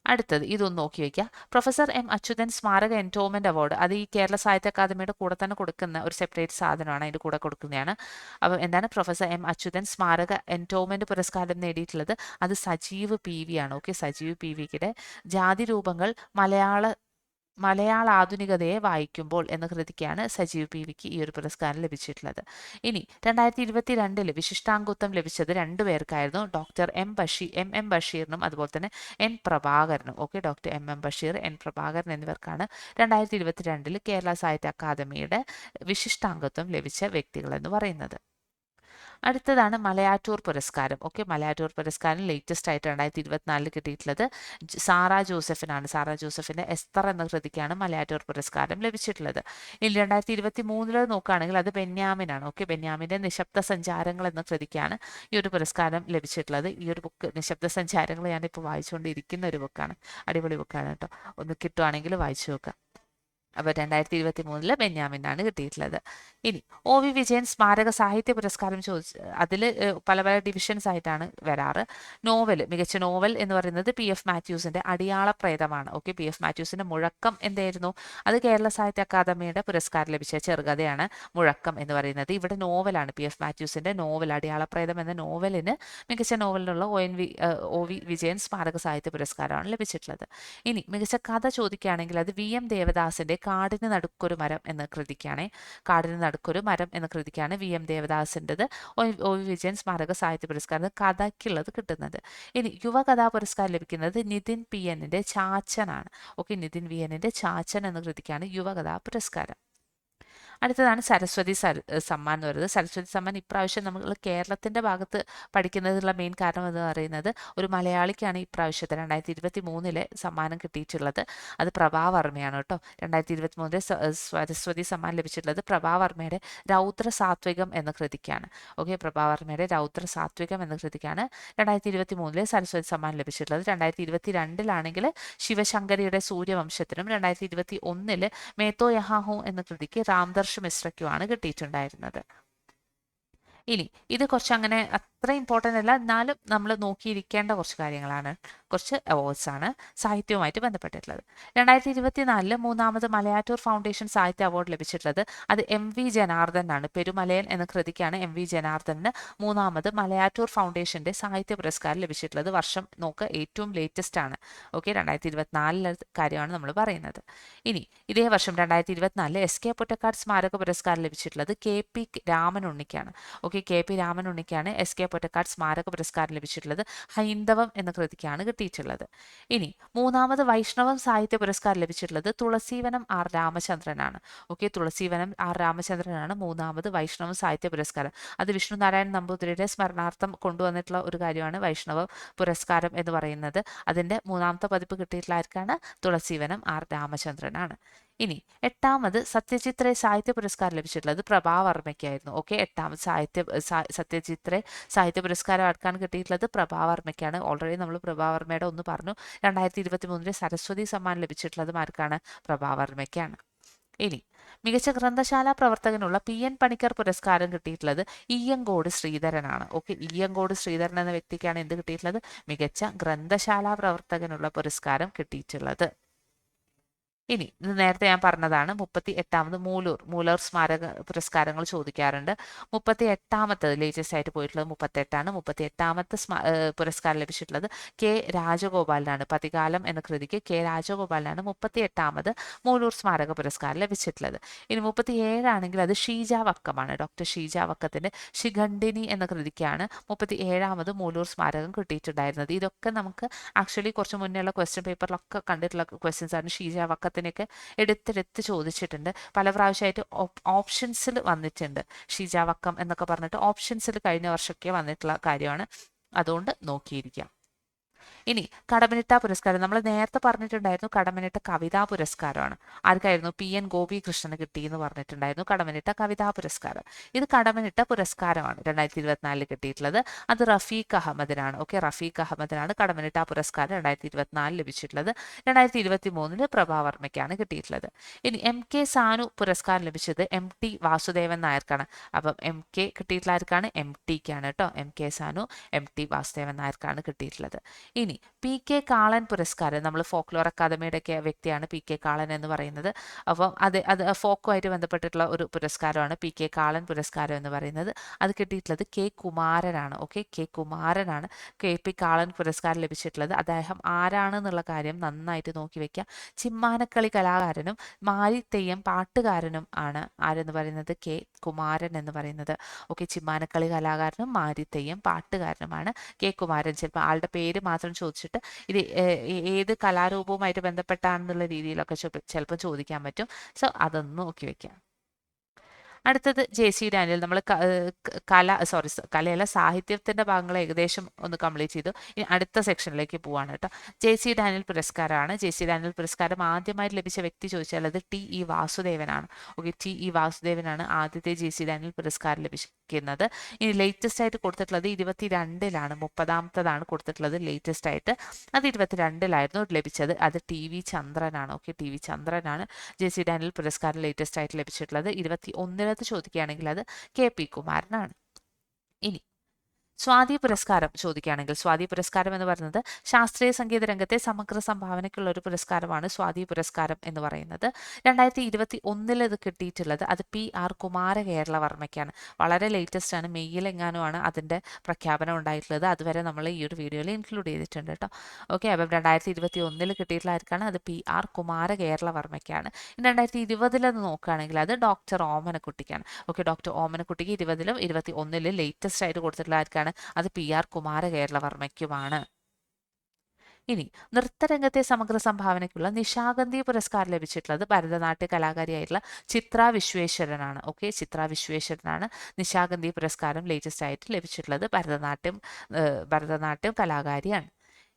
അടുത്തത് ഇതൊന്ന് നോക്കി വയ്ക്കുക. പ്രൊഫസർ M അച്യുതൻ സ്മാരക എൻഡോമെന്റ് അവാർഡ്, അത് ഈ കേരള സാഹിത്യ അക്കാദമിയുടെ കൂടെ തന്നെ കൊടുക്കുന്ന ഒരു സെപ്പറേറ്റ് സാധനമാണ്, അതിൻ്റെ കൂടെ കൊടുക്കുന്നതാണ്. അപ്പോൾ എന്താണ് പ്രൊഫസർ M അച്യുതൻ സ്മാരക എൻഡോമെന്റ് പുരസ്കാരം നേടിയിട്ടുള്ളത്? അത് സജീവ് PV ആണ്. ഓക്കെ, സജീവ് PVയുടെ ജാതി രൂപങ്ങൾ മലയാള ആധുനികതയെ വായിക്കുമ്പോൾ എന്ന കൃതിക്കാണ് സജീവ് PVക്ക് ഈ ഒരു പുരസ്കാരം ലഭിച്ചിട്ടുള്ളത്. ഇനി 2022 വിശിഷ്ടാംഗത്വം ലഭിച്ചത് 2 പേർക്കായിരുന്നു, ഡോക്ടർ M ബഷീറിനും അതുപോലെ തന്നെ N പ്രഭാകരനും. Okay, doctor M Basheer, N Prabhakaran എന്നിവർക്കാണ് 2022 കേരള സാഹിത്യ അക്കാദമിയുടെ വിശിഷ്ടാംഗത്വം ലഭിച്ച വ്യക്തികൾ എന്ന് പറയുന്നത്. അടുത്തതാണ് മലയാറ്റൂർ പുരസ്കാരം. ഓക്കെ, മലയാറ്റൂർ പുരസ്കാരം ലേറ്റസ്റ്റ് ആയിട്ട് 2024 കിട്ടിയിട്ടുള്ളത് സാറാ ജോസഫിനാണ്. സാറാ ജോസഫിൻ്റെ എസ്തർ എന്ന കൃതിക്കാണ് മലയാറ്റൂർ പുരസ്കാരം ലഭിച്ചിട്ടുള്ളത്. ഇനി 2023 നോക്കുകയാണെങ്കിൽ അത് ബെന്യാമിനാണ്. ഓക്കെ, ബെന്യാമിൻ്റെ നിശബ്ദ സഞ്ചാരങ്ങൾ എന്ന കൃതിക്കാണ് ഈ ഒരു പുരസ്കാരം ലഭിച്ചിട്ടുള്ളത്. ഈ ഒരു ബുക്ക് നിശബ്ദ സഞ്ചാരങ്ങൾ ഞാനിപ്പോൾ വായിച്ചുകൊണ്ടിരിക്കുന്ന ഒരു ബുക്കാണ്, അടിപൊളി ബുക്കാണ് കേട്ടോ, ഒന്ന് കിട്ടുവാണെങ്കിൽ വായിച്ചു നോക്കാം. അപ്പോൾ 2023 ബെന്യാമിനാണ് കിട്ടിയിട്ടുള്ളത്. ഇനി OV വിജയൻ സ്മാരക സാഹിത്യ പുരസ്കാരം ചോദിച്ച് അതിൽ പല പല ഡിവിഷൻസ് ആയിട്ടാണ് വരാറ്. നോവൽ, മികച്ച നോവൽ എന്ന് പറയുന്നത് PF മാത്യൂസിന്റെ അടിയാളപ്രേതമാണ്. ഓക്കെ, PF മാത്യൂസിന്റെ മുഴക്കം എന്തായിരുന്നു? അത് കേരള സാഹിത്യ അക്കാദമിയുടെ പുരസ്കാരം ലഭിച്ച ചെറുകഥയാണ് മുഴക്കം എന്ന് പറയുന്നത്. ഇവിടെ നോവലാണ്, PF മാത്യൂസിന്റെ നോവൽ അടിയാളപ്രേതം എന്ന നോവലിന് മികച്ച നോവലിനുള്ള OV വിജയൻ സ്മാരക സാഹിത്യ പുരസ്കാരമാണ് ലഭിച്ചിട്ടുള്ളത്. ഇനി മികച്ച കഥ ചോദിക്കുകയാണെങ്കിൽ അത് VM ദേവദാസിന്റെ കാടിന് നടുക്കൊരു മരം എന്ന കൃതിക്കാണ്. കാടിന് നടുക്കൊരു മരം എന്ന കൃതിക്കാണ് VM ദേവദാസിൻ്റെത് OV വിജയൻ സ്മാരക സാഹിത്യ പുരസ്കാരം കഥയ്ക്കുള്ളത് കിട്ടുന്നത്. ഇനി യുവകഥാ പുരസ്കാരം ലഭിക്കുന്നത് നിതിൻ PNന്റെ ചാച്ചനാണ്. ഓക്കെ, നിതിൻ PNന്റെ ചാച്ചൻ എന്ന കൃതിക്കാണ് യുവകഥാ പുരസ്കാരം. അടുത്തതാണ് സരസ്വതി സമ്മാൻ എന്ന് പറയുന്നത്. സരസ്വതി സമ്മാൻ ഇപ്രാവശ്യം നമ്മൾ കേരളത്തിന്റെ ഭാഗത്ത് പഠിക്കുന്നതിനുള്ള മെയിൻ കാരണം എന്ന് പറയുന്നത് ഒരു മലയാളിക്കാണ് ഇപ്രാവശ്യത്തെ 2023 സമ്മാനം കിട്ടിയിട്ടുള്ളത്. അത് പ്രഭാവർമ്മയാണ് കേട്ടോ. 2023 സരസ്വതി സമ്മാൻ ലഭിച്ചിട്ടുള്ളത് പ്രഭാവർമ്മയുടെ രൗദ്ര സാത്വികം എന്ന കൃതിക്കാണ്. ഓക്കെ, പ്രഭാവർമ്മയുടെ രൗദ്ര സാത്വികം എന്ന കൃതിക്കാണ് 2023 സരസ്വതി സമ്മാൻ ലഭിച്ചിട്ടുള്ളത്. 2022 ശിവശങ്കരിയുടെ സൂര്യവംശത്തിനും 2021 മേത്തോ യഹാഹു എന്ന കൃതിക്ക് രാംദർശ് മിശ്രയ്ക്കുമാണ് കിട്ടിയിട്ടുണ്ടായിരുന്നത്. ഇനി ഇത് കുറച്ച് അങ്ങനെ അത്ര ഇമ്പോർട്ടൻ്റ് അല്ല, എന്നാലും നമ്മൾ നോക്കിയിരിക്കേണ്ട കുറച്ച് കാര്യങ്ങളാണ്, കുറച്ച് അവാർഡ്സ് ആണ് സാഹിത്യവുമായിട്ട് ബന്ധപ്പെട്ടിട്ടുള്ളത്. 2024 മൂന്നാമത് മലയാറ്റൂർ ഫൗണ്ടേഷൻ സാഹിത്യ അവാർഡ് ലഭിച്ചിട്ടുള്ളത് അത് MV ജനാർദ്ദനാണ്. പെരുമലയൻ എന്ന കൃതിക്കാണ് MV ജനാർദ്ദന് മൂന്നാമത് മലയാറ്റൂർ ഫൗണ്ടേഷന്റെ സാഹിത്യ പുരസ്കാരം ലഭിച്ചിട്ടുള്ളത്. വർഷം നോക്ക് ഏറ്റവും ലേറ്റസ്റ്റ് ആണ്. ഓക്കെ, 2024 കാര്യമാണ് നമ്മൾ പറയുന്നത്. ഇനി ഇതേ വർഷം 2024 SK പൊറ്റക്കാട് സ്മാരക പുരസ്കാരം ലഭിച്ചിട്ടുള്ളത് KP രാമനുണ്ണിക്കാണ്. ഓക്കെ, KP രാമനുണ്ണിക്കാണ് SK പൊറ്റക്കാട് സ്മാരക പുരസ്കാരം ലഭിച്ചിട്ടുള്ളത്. ഹൈന്ദവം എന്ന കൃതിക്കാണ് കിട്ടിയിട്ടുള്ളത്. ഇനി മൂന്നാമത് വൈഷ്ണവം സാഹിത്യ പുരസ്കാരം ലഭിച്ചിട്ടുള്ളത് തുളസീവനം R രാമചന്ദ്രനാണ്. ഓക്കെ, തുളസീവനം R രാമചന്ദ്രനാണ് മൂന്നാമത് വൈഷ്ണവം സാഹിത്യ പുരസ്കാരം. അത് വിഷ്ണു നാരായൺ നമ്പൂതിരിയുടെ സ്മരണാർത്ഥം കൊണ്ടുവന്നിട്ടുള്ള ഒരു കാര്യമാണ് വൈഷ്ണവ പുരസ്കാരം എന്ന് പറയുന്നത്. അതിന്റെ മൂന്നാമത്തെ പതിപ്പ് കിട്ടിയിട്ടുള്ള ആർക്കാണ്? തുളസീവനം R രാമചന്ദ്രനാണ്. ഇനി എട്ടാമത് സത്യജിത് റേ സാഹിത്യ പുരസ്കാരം ലഭിച്ചിട്ടുള്ളത് പ്രഭാവർമ്മയ്ക്കായിരുന്നു. ഓക്കെ, എട്ടാമത് സത്യജിത് റേ സാഹിത്യ പുരസ്കാരം ആർക്കാണ് കിട്ടിയിട്ടുള്ളത്? പ്രഭാവർമ്മയ്ക്കാണ്. ഓൾറെഡി നമ്മൾ പ്രഭാവർമ്മയുടെ ഒന്ന് പറഞ്ഞു. 2023 സരസ്വതി സമ്മാൻ ലഭിച്ചിട്ടുള്ളത് ആർക്കാണ്? പ്രഭാവർമ്മയ്ക്കാണ്. ഇനി മികച്ച ഗ്രന്ഥശാല പ്രവർത്തകനുള്ള PN പണിക്കർ പുരസ്കാരം കിട്ടിയിട്ടുള്ളത് ഇയ്യങ്കോട് ശ്രീധരനാണ്. ഓക്കെ, ഇയ്യങ്കോട് ശ്രീധരൻ എന്ന വ്യക്തിക്കാണ് എന്ത് കിട്ടിയിട്ടുള്ളത്? മികച്ച ഗ്രന്ഥശാല പ്രവർത്തകനുള്ള പുരസ്കാരം കിട്ടിയിട്ടുള്ളത്. ഇനി ഇത് നേരത്തെ ഞാൻ പറഞ്ഞതാണ് 38ാമത് മൂലൂർ സ്മാരക പുരസ്കാരങ്ങൾ ചോദിക്കാറുണ്ട്. 38ാമത്തത് ലേറ്റസ്റ്റ് ആയിട്ട് പോയിട്ടുള്ളത് 38ആണ്. 38ാമത്തെ പുരസ്കാരം ലഭിച്ചിട്ടുള്ളത് K രാജഗോപാലിനാണ്. പതികാലം എന്ന കൃതിക്ക് K രാജഗോപാലിനാണ് 38ാമത് മൂലൂർ സ്മാരക പുരസ്കാരം ലഭിച്ചിട്ടുള്ളത്. ഇനി 37 ആണെങ്കിൽ അത് ഷീജ വക്കമാണ്. ഡോക്ടർ ഷീജ വക്കത്തിന്റെ ശിഖണ്ഡിനി എന്ന കൃതിക്കാണ് 37ാമത് മൂലൂർ സ്മാരകം കിട്ടിയിട്ടുണ്ടായിരുന്നത്. ഇതൊക്കെ നമുക്ക് ആക്ച്വലി കുറച്ച് മുന്നേയുള്ള ക്വസ്റ്റ്യൻ പേപ്പറിലൊക്കെ കണ്ടിട്ടുള്ള ക്വസ്റ്റ്യൻസ് ആണ്. ഷീജ വക്കത്തിനൊക്കെ എടുത്തെടുത്ത് ചോദിച്ചിട്ടുണ്ട്. പല പ്രാവശ്യമായിട്ട് ഓപ്ഷൻസിൽ വന്നിട്ടുണ്ട്. ഷീജ വക്കം എന്നൊക്കെ പറഞ്ഞിട്ട് ഓപ്ഷൻസിൽ കഴിഞ്ഞ വർഷമൊക്കെ വന്നിട്ടുള്ള കാര്യമാണ്. അതുകൊണ്ട് നോക്കിയിരിക്കാം. ഇനി കടമ്മനിട്ട പുരസ്കാരം നമ്മൾ നേരത്തെ പറഞ്ഞിട്ടുണ്ടായിരുന്നു. കടമ്മനിട്ട കവിതാ പുരസ്കാരമാണ്. ആർക്കായിരുന്നു? PN ഗോപികൃഷ്ണന് കിട്ടി എന്ന് പറഞ്ഞിട്ടുണ്ടായിരുന്നു. കടമ്മനിട്ട കവിതാ പുരസ്കാരം. ഇത് കടമ്മനിട്ട പുരസ്കാരമാണ് 2024 കിട്ടിയിട്ടുള്ളത്. അത് റഫീഖ് അഹമ്മദിനാണ്. ഓക്കെ, റഫീഖ് അഹമ്മദിനാണ് കടമ്മനിട്ട പുരസ്കാരം 2024 ലഭിച്ചിട്ടുള്ളത്. 2023 പ്രഭാവർമ്മയ്ക്കാണ് കിട്ടിയിട്ടുള്ളത്. ഇനി MK സാനു പുരസ്കാരം ലഭിച്ചത് MT വാസുദേവൻ നായർക്കാണ്. അപ്പം MK കിട്ടിയിട്ടുള്ള ആർക്കാണ്? MTക്കാണ് കേട്ടോ. MK സാനു MT വാസുദേവൻ നായർക്കാണ് കിട്ടിയിട്ടുള്ളത്. ഇനി PK കാളൻ പുരസ്കാരം നമ്മൾ ഫോക്ലോർ അക്കാദമിയുടെ ഒക്കെ വ്യക്തിയാണ് PK കാളൻ എന്ന് പറയുന്നത്. അപ്പം അത് ഫോക്കുമായിട്ട് ബന്ധപ്പെട്ടിട്ടുള്ള ഒരു പുരസ്കാരമാണ് PK കാളൻ പുരസ്കാരം എന്ന് പറയുന്നത്. അത് കിട്ടിയിട്ടുള്ളത് K കുമാരനാണ്. ഓക്കെ, K കുമാരനാണ് KP കാളൻ പുരസ്കാരം ലഭിച്ചിട്ടുള്ളത്. അദ്ദേഹം ആരാണെന്നുള്ള കാര്യം നന്നായിട്ട് നോക്കി വെക്കുക. ചിമ്മാനക്കളി കലാകാരനും മാരിത്തെയ്യം പാട്ടുകാരനും ആണ് ആരെന്ന് പറയുന്നത്? K കുമാരൻ എന്ന് പറയുന്നത്. ഓക്കെ, ചിമ്മാനക്കളി കലാകാരനും മാരിത്തെയ്യം പാട്ടുകാരനുമാണ് K കുമാരൻ. ചിലപ്പോൾ ആളുടെ പേര് മാത്രം ചോദിച്ചിട്ട് ഇത് ഏത് കലാരൂപവുമായിട്ട് ബന്ധപ്പെട്ടാണെന്നുള്ള രീതിയിലൊക്കെ ചിലപ്പോൾ ചോദിക്കാൻ പറ്റും. സോ അതൊന്ന് നോക്കി വെക്കാം. അടുത്തത് JC ഡാനിയൽ. നമ്മൾ കലയല്ല, സാഹിത്യത്തിന്റെ ഭാഗങ്ങൾ ഏകദേശം ഒന്ന് കംപ്ലീറ്റ് ചെയ്തു. ഇനി അടുത്ത സെക്ഷനിലേക്ക് പോവാണ് കേട്ടോ. JC ഡാനിയൽ പുരസ്കാരമാണ്. JC ഡാനിയൽ പുരസ്കാരം ആദ്യമായി ലഭിച്ച വ്യക്തി ചോദിച്ചാൽ അത് TE വാസുദേവനാണ്. ഓക്കെ, TE വാസുദേവനാണ് ആദ്യത്തെ JC ഡാനിയൽ പുരസ്കാരം ലഭിക്കുന്നത്. ഇനി ലേറ്റസ്റ്റ് ആയിട്ട് കൊടുത്തിട്ടുള്ളത് 22-ലാണ്, 30-ാമത്തതാണ് കൊടുത്തിട്ടുള്ളത് ലേറ്റസ്റ്റ് ആയിട്ട്. അത് 22-ലായിരുന്നു ലഭിച്ചത്. അത് TV ചന്ദ്രനാണ്. ഓക്കെ, TV ചന്ദ്രനാണ് JC ഡാനിയൽ പുരസ്കാരം ലേറ്റസ്റ്റ് ആയിട്ട് ലഭിച്ചിട്ടുള്ളത്. 21-ലത് ചോദിക്കുകയാണെങ്കിൽ അത് KP കുമാരനാണ്. ഇനി സ്വാതി പുരസ്കാരം ചോദിക്കുകയാണെങ്കിൽ, സ്വാതി പുരസ്കാരം എന്ന് പറയുന്നത് ശാസ്ത്രീയ സംഗീത രംഗത്തെ സമഗ്ര സംഭാവനയ്ക്കുള്ള ഒരു പുരസ്കാരമാണ് സ്വാതി പുരസ്കാരം എന്ന് പറയുന്നത്. 2021 ഇത് കിട്ടിയിട്ടുള്ളത് അത് PR കുമാരകേരളവർമ്മയ്ക്കാണ്. വളരെ ലേറ്റസ്റ്റ് ആണ്, മെയ്യിലെങ്ങാനുമാണ് അതിൻ്റെ പ്രഖ്യാപനം ഉണ്ടായിട്ടുള്ളത്. അതുവരെ നമ്മൾ ഈ ഒരു വീഡിയോയിൽ ഇൻക്ലൂഡ് ചെയ്തിട്ടുണ്ട് കേട്ടോ. ഓക്കെ, അപ്പം 2021 കിട്ടിയിട്ടുള്ള ആർക്കാണ്? അത് PR കുമാരകേരളവർമ്മയ്ക്കാണ്. 2020 നോക്കുകയാണെങ്കിൽ അത് ഡോക്ടർ ഓമനക്കുട്ടിക്കാണ്. ഓക്കെ, ഡോക്ടർ ഓമനക്കുട്ടിക്ക് 20-ലും 21-ലും ലേറ്റസ്റ്റ് ആയിട്ട് കൊടുത്തിട്ടുള്ള ആർക്കാണ്? അത് PR കുമാരകേരളവർമ്മയ്ക്കുമാണ്. ഇനി നൃത്തരംഗത്തെ സമഗ്ര സംഭാവനയ്ക്കുള്ള നിശാഗന്ധി പുരസ്കാരം ലഭിച്ചിട്ടുള്ളത് ഭരതനാട്യ കലാകാരിയായിട്ടുള്ള ചിത്ര വിശ്വേശ്വരനാണ്. ഓക്കെ, ചിത്ര വിശ്വേശ്വരനാണ് നിശാഗന്ധി പുരസ്കാരം ലേറ്റസ്റ്റ് ആയിട്ട് ലഭിച്ചിട്ടുള്ളത്. ഭരതനാട്യം കലാകാരിയാണ്.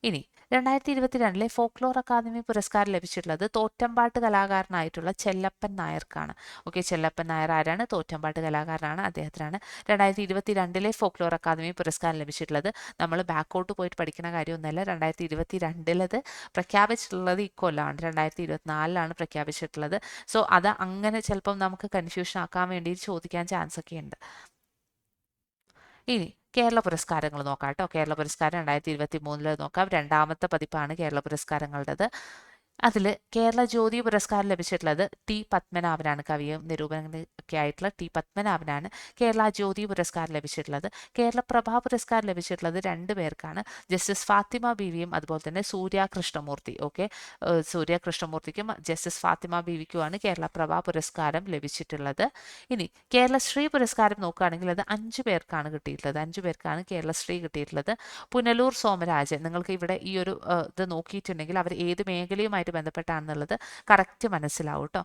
ഇനി 2022 ഫോക്ലോർ അക്കാദമി പുരസ്കാരം ലഭിച്ചിട്ടുള്ളത് തോറ്റമ്പാട്ട് കലാകാരനായിട്ടുള്ള ചെല്ലപ്പൻ നായർക്കാണ്. ഓക്കെ, ചെല്ലപ്പൻ നായർ ആരാണ്? തോറ്റമ്പാട്ട് കലാകാരനാണ്, അദ്ദേഹത്തിനാണ് 2022 ഫോക്ലോർ അക്കാദമി പുരസ്കാരം ലഭിച്ചിട്ടുള്ളത്. നമ്മൾ ബാക്കോട്ട് പോയിട്ട് പഠിക്കുന്ന കാര്യമൊന്നുമല്ല. 2022 പ്രഖ്യാപിച്ചിട്ടുള്ളത് ഇക്കൊല്ലമാണ്, 2024-ലാണ് പ്രഖ്യാപിച്ചിട്ടുള്ളത്. സോ അത് അങ്ങനെ ചിലപ്പം നമുക്ക് കൺഫ്യൂഷൻ ആക്കാൻ വേണ്ടി ചോദിക്കാൻ ചാൻസ് ഒക്കെ ഉണ്ട്. ഇനി കേരള പുരസ്കാരങ്ങൾ നോക്കാം കേട്ടോ. കേരള പുരസ്കാരം 2023 നോക്കാം. 2-ാമത്തെ പതിപ്പാണ് കേരള പുരസ്കാരങ്ങളുടേത്. അതിൽ കേരള ജ്യോതി പുരസ്കാരം ലഭിച്ചിട്ടുള്ളത് T പത്മനാഭനാണ്. കവിയും നിരൂപകനൊക്കെ ആയിട്ടുള്ള T പത്മനാഭനാണ് കേരള ജ്യോതി പുരസ്കാരം ലഭിച്ചിട്ടുള്ളത്. കേരള പ്രഭാ പുരസ്കാരം ലഭിച്ചിട്ടുള്ളത് 2 പേർക്കാണ്, ജസ്റ്റിസ് ഫാത്തിമ ബീവിയും അതുപോലെ തന്നെ സൂര്യ കൃഷ്ണമൂർത്തി. ഓക്കെ, സൂര്യ കൃഷ്ണമൂർത്തിക്കും ജസ്റ്റിസ് ഫാത്തിമ ബീവിക്കുമാണ് കേരള പ്രഭാ പുരസ്കാരം ലഭിച്ചിട്ടുള്ളത്. ഇനി കേരളശ്രീ പുരസ്കാരം നോക്കുകയാണെങ്കിൽ അത് 5 പേർക്കാണ് കിട്ടിയിട്ടുള്ളത്. 5 പേർക്കാണ് കേരളശ്രീ കിട്ടിയിട്ടുള്ളത്. പുനലൂർ സോമരാജൻ, നിങ്ങൾക്ക് ഇവിടെ ഈ ഒരു ഇത് നോക്കിയിട്ടുണ്ടെങ്കിൽ അവർ ഏത് മേഖലയുമായി ബന്ധപ്പെട്ടാണെന്നുള്ളത് കറക്റ്റ് മനസ്സിലാവും കേട്ടോ.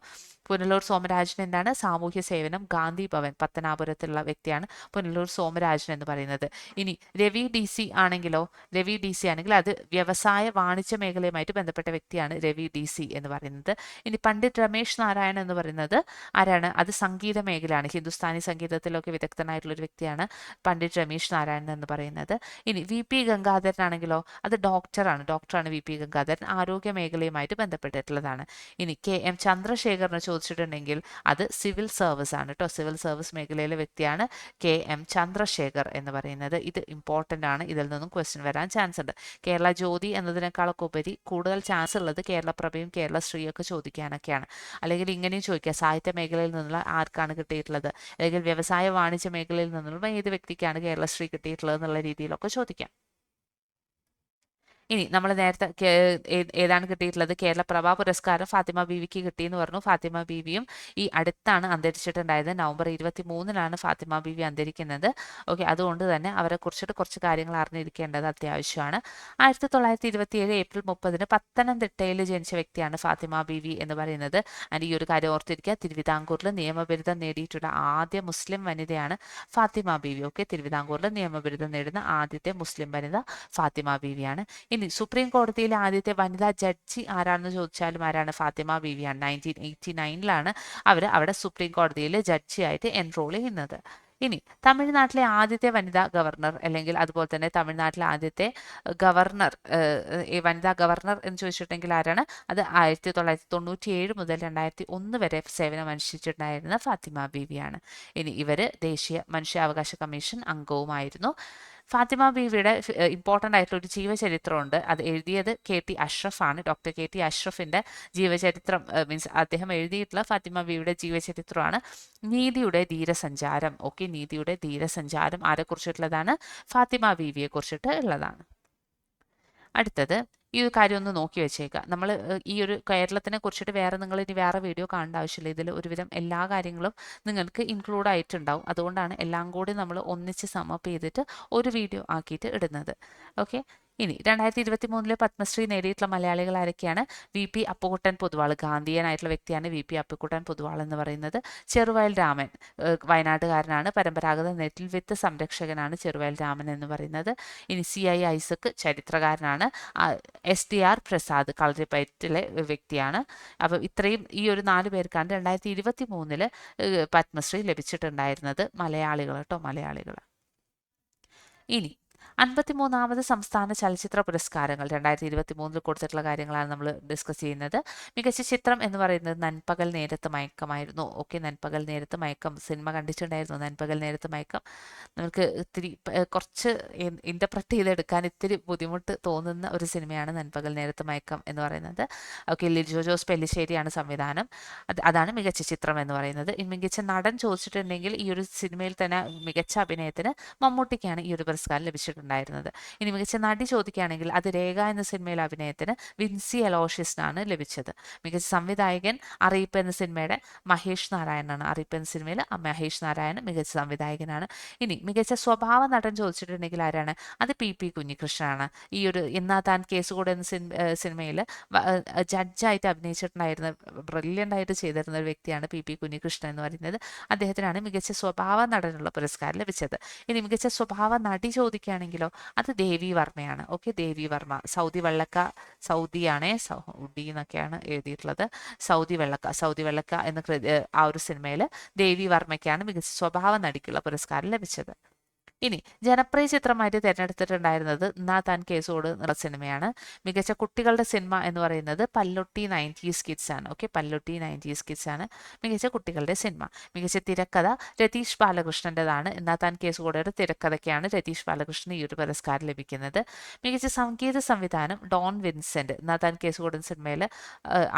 പുനലൂർ സോമരാജൻ എന്താണ്? സാമൂഹ്യ സേവനം, ഗാന്ധി ഭവൻ, പത്തനാപുരത്തുള്ള വ്യക്തിയാണ് പുനലൂർ സോമരാജൻ എന്ന് പറയുന്നത്. ഇനി രവി DC ആണെങ്കിലോ, രവി DC ആണെങ്കിൽ അത് വ്യവസായ വാണിജ്യ മേഖലയുമായിട്ട് ബന്ധപ്പെട്ട വ്യക്തിയാണ് രവി DC എന്ന് പറയുന്നത്. ഇനി പണ്ഡിറ്റ് രമേശ് നാരായൺ എന്ന് പറയുന്നത് ആരാണ്? അത് സംഗീത മേഖലയാണ്, ഹിന്ദുസ്ഥാനി സംഗീതത്തിലൊക്കെ വിദഗ്ധനായിട്ടുള്ള ഒരു വ്യക്തിയാണ് പണ്ഡിറ്റ് രമേശ് നാരായണൻ എന്ന് പറയുന്നത്. ഇനി VP ഗംഗാധരൻ ആണെങ്കിലോ അത് ഡോക്ടറാണ് VP ഗംഗാധരൻ, ആരോഗ്യ മേഖലയുമായിട്ട് ബന്ധപ്പെട്ടിട്ടുള്ളതാണ്. ഇനി KM ചന്ദ്രശേഖറിനെ ചോദിച്ചിട്ടുണ്ടെങ്കിൽ അത് സിവിൽ സർവീസ് ആണ് കേട്ടോ. സിവിൽ സർവീസ് മേഖലയിലെ വ്യക്തിയാണ് KM ചന്ദ്രശേഖർ എന്ന് പറയുന്നത്. ഇത് ഇമ്പോർട്ടൻ്റ് ആണ്, ഇതിൽ നിന്നും ക്വസ്റ്റ്യൻ വരാൻ ചാൻസ് ഉണ്ട്. കേരള ജ്യോതി എന്നതിനേക്കാളൊക്കെ ഉപരി കൂടുതൽ ചാൻസ് ഉള്ളത് കേരളപ്രഭയും കേരളശ്രീയൊക്കെ ചോദിക്കാനൊക്കെയാണ്. അല്ലെങ്കിൽ ഇങ്ങനെയും ചോദിക്കുക, സാഹിത്യ മേഖലയിൽ നിന്നുള്ള ആർക്കാണ് കിട്ടിയിട്ടുള്ളത്, അല്ലെങ്കിൽ വ്യവസായ വാണിജ്യ മേഖലയിൽ നിന്നുള്ള ഏത് വ്യക്തിക്കാണ് കേരളശ്രീ കിട്ടിയിട്ടുള്ളത് എന്നുള്ള രീതിയിലൊക്കെ ചോദിക്കാം. ഇനി നമ്മൾ നേരത്തെ ഏതാണ് കിട്ടിയിട്ടുള്ളത്? കേരള പ്രഭാ പുരസ്കാരം ഫാത്തിമ ബീവിക്ക് കിട്ടിയെന്ന് പറഞ്ഞു. ഫാത്തിമ ബീവിയും ഈ അടുത്താണ് അന്തരിച്ചിട്ടുണ്ടായത്. നവംബർ 23-ലാണ് ഫാത്തിമ ബീവി അന്തരിക്കുന്നത്. ഓക്കെ, അതുകൊണ്ട് തന്നെ അവരെ കുറിച്ചിട്ട് കുറച്ച് കാര്യങ്ങൾ അറിഞ്ഞിരിക്കേണ്ടത് അത്യാവശ്യമാണ്. 1927 ഏപ്രിൽ 30-ന് പത്തനംതിട്ടയിൽ ജനിച്ച വ്യക്തിയാണ് ഫാത്തിമ ബീവി എന്ന് പറയുന്നത്. ആൻഡ് ഈ ഒരു കാര്യം ഓർത്തിരിക്കുക, തിരുവിതാംകൂറിൽ നിയമബിരുദം നേടിയിട്ടുള്ള ആദ്യ മുസ്ലിം വനിതയാണ് ഫാത്തിമ ബീവി. ഓക്കെ, തിരുവിതാംകൂറിൽ നിയമബിരുദം നേടുന്ന ആദ്യത്തെ മുസ്ലിം വനിത ഫാത്തിമ ബീവിയാണ്. ഇനി സുപ്രീം കോടതിയിലെ ആദ്യത്തെ വനിതാ ജഡ്ജി ആരാണെന്ന് ചോദിച്ചാലും ആരാണ്? ഫാത്തിമ ബീവിയാണ്. 1989-ലാണ് അവർ അവിടെ സുപ്രീം കോടതിയിൽ ജഡ്ജിയായിട്ട് എൻറോൾ ചെയ്യുന്നത്. ഇനി തമിഴ്നാട്ടിലെ ആദ്യത്തെ വനിതാ ഗവർണർ, അല്ലെങ്കിൽ അതുപോലെ തന്നെ തമിഴ്നാട്ടിലെ ആദ്യത്തെ ഗവർണർ, വനിതാ ഗവർണർ എന്ന് ചോദിച്ചിട്ടുണ്ടെങ്കിൽ ആരാണ്? അത് 1997 മുതൽ 2001 വരെ സേവനം അനുഷ്ഠിച്ചിട്ടുണ്ടായിരുന്ന ഫാത്തിമ ബീവിയാണ്. ഇനി ഇവർ ദേശീയ മനുഷ്യാവകാശ കമ്മീഷൻ അംഗവുമായിരുന്നു. ഫാത്തിമ ബീവിയുടെ ഇമ്പോർട്ടൻ്റ് ആയിട്ടുള്ള ഒരു ജീവചരിത്രമുണ്ട്. അത് എഴുതിയത് KT അഷ്റഫ് ആണ്. ഡോക്ടർ KT അഷ്റഫിൻ്റെ ജീവചരിത്രം മീൻസ് അദ്ദേഹം എഴുതിയിട്ടുള്ള ഫാത്തിമ ബീവിയുടെ ജീവചരിത്രമാണ് നീതിയുടെ ധീരസഞ്ചാരം. ഓക്കെ, നീതിയുടെ ധീരസഞ്ചാരം ആരെക്കുറിച്ചിട്ടുള്ളതാണ്? ഫാത്തിമ ബീവിയെ കുറിച്ചിട്ട് ഉള്ളതാണ്. അടുത്തത് ഈ ഒരു കാര്യം ഒന്ന് നോക്കി വെച്ചേക്കുക. നമ്മൾ ഈ ഒരു കേരളത്തിനെ കുറിച്ചിട്ട് നിങ്ങൾ ഇനി വേറെ വീഡിയോ കാണേണ്ട ആവശ്യമില്ല. ഇതിൽ ഒരുവിധം എല്ലാ കാര്യങ്ങളും നിങ്ങൾക്ക് ഇൻക്ലൂഡ് ആയിട്ടുണ്ടാവും. അതുകൊണ്ടാണ് എല്ലാം കൂടി നമ്മൾ ഒന്നിച്ച് സമപ്പ് ചെയ്തിട്ട് ഒരു വീഡിയോ ആക്കിയിട്ട് ഇടുന്നത്. ഓക്കെ, ഇനി 2023 പത്മശ്രീ നേടിയിട്ടുള്ള മലയാളികൾ ആരൊക്കെയാണ്? VP അപ്പുകുട്ടൻ പൊതുവാൾ, ഗാന്ധിയനായിട്ടുള്ള വ്യക്തിയാണ് VP അപ്പുകുട്ടൻ പൊതുവാൾ എന്ന് പറയുന്നത്. ചെറുവയൽ രാമൻ, വയനാട്ടുകാരനാണ്, പരമ്പരാഗത നെറ്റിൽ വിത്ത് സംരക്ഷകനാണ് ചെറുവയൽ രാമൻ എന്ന് പറയുന്നത്. ഇനി CI ഐസക്, ചരിത്രകാരനാണ്. SDR പ്രസാദ്, കളരിപ്പയറ്റിലെ വ്യക്തിയാണ്. അപ്പോൾ ഇത്രയും ഈ ഒരു 4 പേർക്കാണ് 2023 പത്മശ്രീ ലഭിച്ചിട്ടുണ്ടായിരുന്നത്. മലയാളികൾ കേട്ടോ, മലയാളികൾ. ഇനി 53ാമത് സംസ്ഥാന ചലച്ചിത്ര പുരസ്കാരങ്ങൾ 2023 കൊടുത്തിട്ടുള്ള കാര്യങ്ങളാണ് നമ്മൾ ഡിസ്കസ് ചെയ്യുന്നത്. മികച്ച ചിത്രം എന്ന് പറയുന്നത് നൻപകൽ നേരത്ത് മയക്കമായിരുന്നു. ഓക്കെ, നൻപകൽ നേരത്ത് മയക്കം സിനിമ കണ്ടിട്ടുണ്ടായിരുന്നു. നൻപകൽ നേരത്ത് മയക്കം നമുക്ക് ഇത്തിരി കുറച്ച് ഇൻ്റർപ്രറ്റ് ചെയ്തെടുക്കാൻ ഇത്തിരി ബുദ്ധിമുട്ട് തോന്നുന്ന ഒരു സിനിമയാണ് നൻപകൽ നേരത്ത് മയക്കം എന്ന് പറയുന്നത്. ഓക്കെ, ലിജോ ജോസ് പെല്ലിശ്ശേരിയാണ് സംവിധാനം. അതാണ് മികച്ച ചിത്രം എന്ന് പറയുന്നത്. മികച്ച നടൻ ചോദിച്ചിട്ടുണ്ടെങ്കിൽ ഈ ഒരു സിനിമയിൽ തന്നെ മികച്ച അഭിനയത്തിന് മമ്മൂട്ടിക്കാണ് ഈ ഒരു പുരസ്കാരം ലഭിച്ചിട്ടുണ്ടായിരുന്നത്. ഇനി മികച്ച നടി ചോദിക്കുകയാണെങ്കിൽ അത് രേഖ എന്ന സിനിമയിലെ അഭിനയത്തിന് വിൻസി അലോഷ്യസിനാണ് ലഭിച്ചത്. മികച്ച സംവിധായകൻ അറിയിപ്പ് എന്ന സിനിമയുടെ മഹേഷ് നാരായണനാണ്. അറിയിപ്പ് എന്ന സിനിമയിൽ മഹേഷ് നാരായണൻ മികച്ച സംവിധായകനാണ്. ഇനി മികച്ച സ്വഭാവ നടൻ ചോദിച്ചിട്ടുണ്ടെങ്കിൽ ആരാണ്? അത് PP കുഞ്ഞികൃഷ്ണനാണ്. ഈ ഒരു എന്നാ താൻ കേസുകൂടെ എന്ന സിനിമയിൽ ജഡ്ജായിട്ട് അഭിനയിച്ചിട്ടുണ്ടായിരുന്ന, ബ്രില്യൻ്റ് ആയിട്ട് ചെയ്തിരുന്ന ഒരു വ്യക്തിയാണ് PP കുഞ്ഞികൃഷ്ണൻ എന്ന് പറയുന്നത്. അദ്ദേഹത്തിനാണ് മികച്ച സ്വഭാവ നടനുള്ള പുരസ്കാരം ലഭിച്ചത്. ഇനി മികച്ച സ്വഭാവ നടി ചോദിക്കുകയാണെങ്കിലോ അത് ദേവി വർമ്മയാണ്. ഓക്കെ, ദേവി വർമ്മ. സൗദി വെള്ളക്ക, സൗദിയാണേ, സൗദി എന്നൊക്കെയാണ് എഴുതിയിട്ടുള്ളത്. സൗദി വെള്ളക്ക എന്ന ആ ഒരു സിനിമയിൽ ദേവി വർമ്മയ്ക്കാണ് മികച്ച സ്വഭാവ നടിക്കുള്ള പുരസ്കാരം ലഭിച്ചത്. ഇനി ജനപ്രിയ ചിത്രമായിട്ട് തിരഞ്ഞെടുത്തിട്ടുണ്ടായിരുന്നത് എന്നാ താൻ കേസോട് എന്നുള്ള സിനിമയാണ്. മികച്ച കുട്ടികളുടെ സിനിമ എന്ന് പറയുന്നത് പല്ലൊട്ടി 90s കിഡ്സ് ആണ്. ഓക്കെ, പല്ലൊട്ടി 90s കിഡ്സ് ആണ് മികച്ച കുട്ടികളുടെ സിനിമ. മികച്ച തിരക്കഥ രതീഷ് ബാലകൃഷ്ണൻ്റെതാണ്. എന്നാ താൻ കേസുകൂടെയുടെ തിരക്കഥയ്ക്കാണ് രതീഷ് ബാലകൃഷ്ണൻ ഈ ഒരു പുരസ്കാരം ലഭിക്കുന്നത്. മികച്ച സംഗീത സംവിധാനം ഡോൺ വിൻസെന്റ്, എന്നാ താൻ കേസുകൂടെ സിനിമയിൽ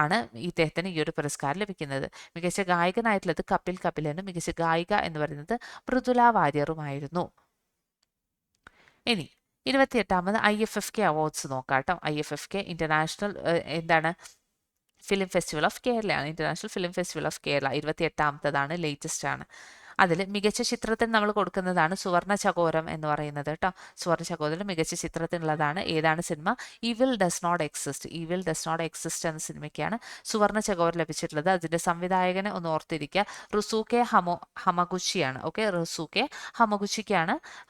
ആണ് ഇദ്ദേഹത്തിന് ഈ ഒരു പുരസ്കാരം ലഭിക്കുന്നത്. മികച്ച ഗായകനായിട്ടുള്ളത് കപിൽ കപിലനും മികച്ച ഗായിക എന്ന് പറയുന്നത് മൃദുല വാര്യറുമായിരുന്നു. ഇനി 28ാമത് IFFK അവാർഡ്സ് നോക്കാം കേട്ടോ. IFFK ഇന്റർനാഷണൽ എന്താണ് ഫിലിം ഫെസ്റ്റിവൽ ഓഫ് കേരളയാണ്. International film festival of Kerala 28ാമത്തതാണ്, ലേറ്റസ്റ്റ് ആണ്. അതിൽ മികച്ച ചിത്രത്തിന് നമ്മൾ കൊടുക്കുന്നതാണ് സുവർണ ചകോരം എന്ന് പറയുന്നത് കേട്ടോ. സുവർണ ചകോരം മികച്ച ചിത്രത്തിനുള്ളതാണ്. ഏതാണ് സിനിമ? Evil does not exist. Evil does not exist എന്ന സിനിമയ്ക്കാണ് സുവർണ ചകോരം ലഭിച്ചിട്ടുള്ളത്. അതിന്റെ സംവിധായകനെ ഒന്ന് ഓർത്തിരിക്കുക, റുസൂക്കെ ഹമഗുച്ചിയാണ്. ഓക്കെ, റുസൂക്കെ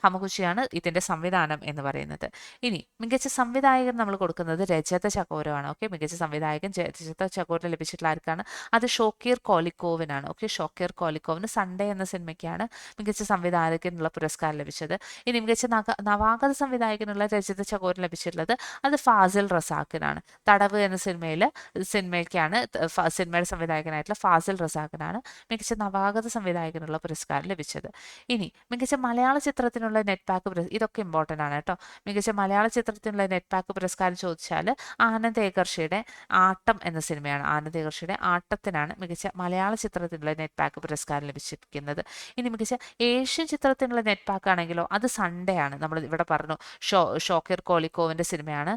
ഹമഗുച്ചിയാണ് ഇതിന്റെ സംവിധാനം എന്ന് പറയുന്നത്. ഇനി മികച്ച സംവിധായകൻ നമ്മൾ കൊടുക്കുന്നത് രജത ചകോരമാണ്. ഓക്കെ, മികച്ച സംവിധായകൻ രജത ചകോരം ലഭിച്ചിട്ടുള്ള ആർക്കാണ്? അത് ഷോക്കീർ കോലിക്കോവിനാണ്. ഓക്കെ, ഷോക്കീർ കോലിക്കോവിന് സൺഡേ എന്ന സിനിമയ്ക്കാണ് മികച്ച സംവിധായകനുള്ള പുരസ്കാരം ലഭിച്ചത്. ഇനി മികച്ച നവാഗത സംവിധായകനുള്ള രജത ചകോരം ലഭിച്ചിട്ടുള്ളത് അത് ഫാസിൽ റസാഖിനാണ്. തടവ് എന്ന സിനിമയ്ക്കാണ് സിനിമയുടെ സംവിധായകനായിട്ടുള്ള ഫാസിൽ റസാഖിനാണ് മികച്ച നവാഗത സംവിധായകനുള്ള പുരസ്കാരം ലഭിച്ചത്. ഇനി മികച്ച മലയാള ചിത്രത്തിനുള്ള നെറ്റ് പാക്ക്, ഇതൊക്കെ ഇമ്പോർട്ടൻ്റ് ആണ് കേട്ടോ. മികച്ച മലയാള ചിത്രത്തിനുള്ള നെറ്റ് പാക്ക് പുരസ്കാരം ചോദിച്ചാൽ ആനന്ദ് ഏകർഷിയുടെ ആട്ടം എന്ന സിനിമയാണ്. ആനന്ദ് ഏകർഷിയുടെ ആട്ടത്തിനാണ് മികച്ച മലയാള ചിത്രത്തിനുള്ള നെറ്റ് പാക്ക് പുരസ്കാരം ലഭിച്ചിരിക്കുന്നത്. ഇനി മികച്ച ഏഷ്യൻ ചിത്രത്തിനുള്ള നെറ്റ് പാക്ക് ആണെങ്കിലോ അത് സൺഡേ ആണ്. നമ്മൾ ഇവിടെ പറഞ്ഞു ഷോക്കീർ കോലിക്കോവിന്റെ സിനിമയാണ്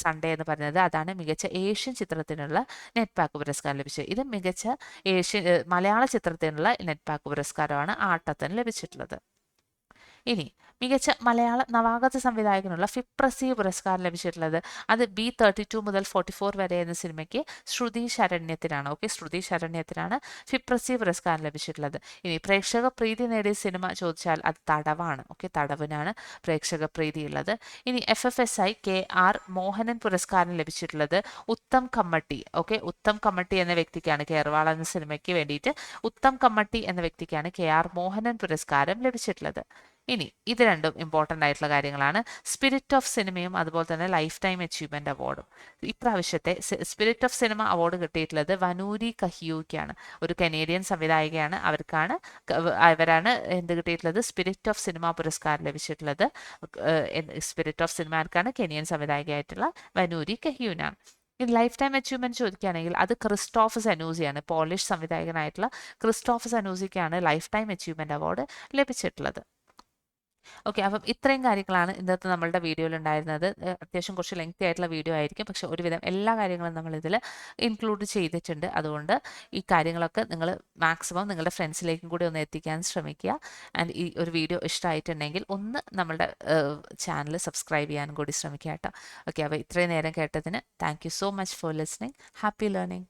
സൺഡേ എന്ന് പറയുന്നത്. അതാണ് മികച്ച ഏഷ്യൻ ചിത്രത്തിനുള്ള നെറ്റ് പാക്ക് പുരസ്കാരം ലഭിച്ചത്. ഇത് മികച്ച മലയാള ചിത്രത്തിനുള്ള നെറ്റ് പാക്ക് പുരസ്കാരമാണ് ആട്ടത്തിന് ലഭിച്ചിട്ടുള്ളത്. ഇനി മികച്ച മലയാള നവാഗത സംവിധായകനുള്ള ഫിപ്രസി പുരസ്കാരം ലഭിച്ചിട്ടുള്ളത് അത് B32 മുതൽ 44 വരെ എന്ന സിനിമയ്ക്ക് ശ്രുതി ശരണ്യത്തിനാണ്. ഓക്കെ, ശ്രുതി ശരണ്യത്തിനാണ് ഫിപ്രസി പുരസ്കാരം ലഭിച്ചിട്ടുള്ളത്. ഇനി പ്രേക്ഷക പ്രീതി നേടിയ സിനിമ ചോദിച്ചാൽ അത് തടവാണ്. ഓക്കെ, തടവിനാണ് പ്രേക്ഷക പ്രീതി ഉള്ളത്. ഇനി FFSI KR മോഹനൻ പുരസ്കാരം ലഭിച്ചിട്ടുള്ളത് ഉത്തം കമ്മട്ടി. ഓക്കെ, ഉത്തം കമ്മട്ടി എന്ന വ്യക്തിക്കാണ്, കേരള എന്ന സിനിമയ്ക്ക് വേണ്ടിയിട്ട് ഉത്തം കമ്മട്ടി എന്ന വ്യക്തിക്കാണ് KR മോഹനൻ പുരസ്കാരം ലഭിച്ചിട്ടുള്ളത്. ഇനി ഇത് രണ്ടും ഇമ്പോർട്ടൻ്റ് ആയിട്ടുള്ള കാര്യങ്ങളാണ്. സ്പിരിറ്റ് ഓഫ് സിനിമയും അതുപോലെ തന്നെ ലൈഫ് ടൈം അച്ചീവ്മെന്റ് അവാർഡും. ഇപ്രാവശ്യത്തെ സ്പിരിറ്റ് ഓഫ് സിനിമ അവാർഡ് കിട്ടിയിട്ടുള്ളത് വനൂരി കഹിയൂക്കാണ്. ഒരു കനേഡിയൻ സംവിധായികയാണ്. അവരാണ് എന്ത് കിട്ടിയിട്ടുള്ളത്? സ്പിരിറ്റ് ഓഫ് സിനിമ പുരസ്കാരം ലഭിച്ചിട്ടുള്ളത്. സ്പിരിറ്റ് ഓഫ് സിനിമ ആർക്കാണ്? കെനിയൻ സംവിധായികയായിട്ടുള്ള വനൂരി കഹിയൂനാണ്. ലൈഫ് ടൈം അച്ചീവ്മെന്റ് ചോദിക്കുകയാണെങ്കിൽ അത് ക്രിസ്റ്റോഫ് സനൂസിയാണ്. പോളിഷ് സംവിധായകനായിട്ടുള്ള ക്രിസ്റ്റോഫ് സനൂസിക്കാണ് ലൈഫ് ടൈം അച്ചീവ്മെന്റ് അവാർഡ് ലഭിച്ചിട്ടുള്ളത്. ഓക്കെ, അപ്പം ഇത്രയും കാര്യങ്ങളാണ് ഇന്നത്തെ നമ്മളുടെ വീഡിയോയിൽ ഉണ്ടായിരുന്നത്. അത്യാവശ്യം കുറച്ച് ലെങ്തി ആയിട്ടുള്ള വീഡിയോ ആയിരിക്കും, പക്ഷെ ഒരുവിധം എല്ലാ കാര്യങ്ങളും നമ്മളിതിൽ ഇൻക്ലൂഡ് ചെയ്തിട്ടുണ്ട്. അതുകൊണ്ട് ഈ കാര്യങ്ങളൊക്കെ നിങ്ങൾ മാക്സിമം നിങ്ങളുടെ ഫ്രണ്ട്സിലേക്കും കൂടി ഒന്ന് എത്തിക്കാൻ ശ്രമിക്കുക. ആൻഡ് ഈ ഒരു വീഡിയോ ഇഷ്ടമായിട്ടുണ്ടെങ്കിൽ ഒന്ന് നമ്മളുടെ ചാനൽ സബ്സ്ക്രൈബ് ചെയ്യാനും കൂടി ശ്രമിക്കുക കേട്ടോ. ഓക്കെ, അപ്പോൾ ഇത്രയും നേരം കേട്ടതിന് thank you so much for listening. Happy learning.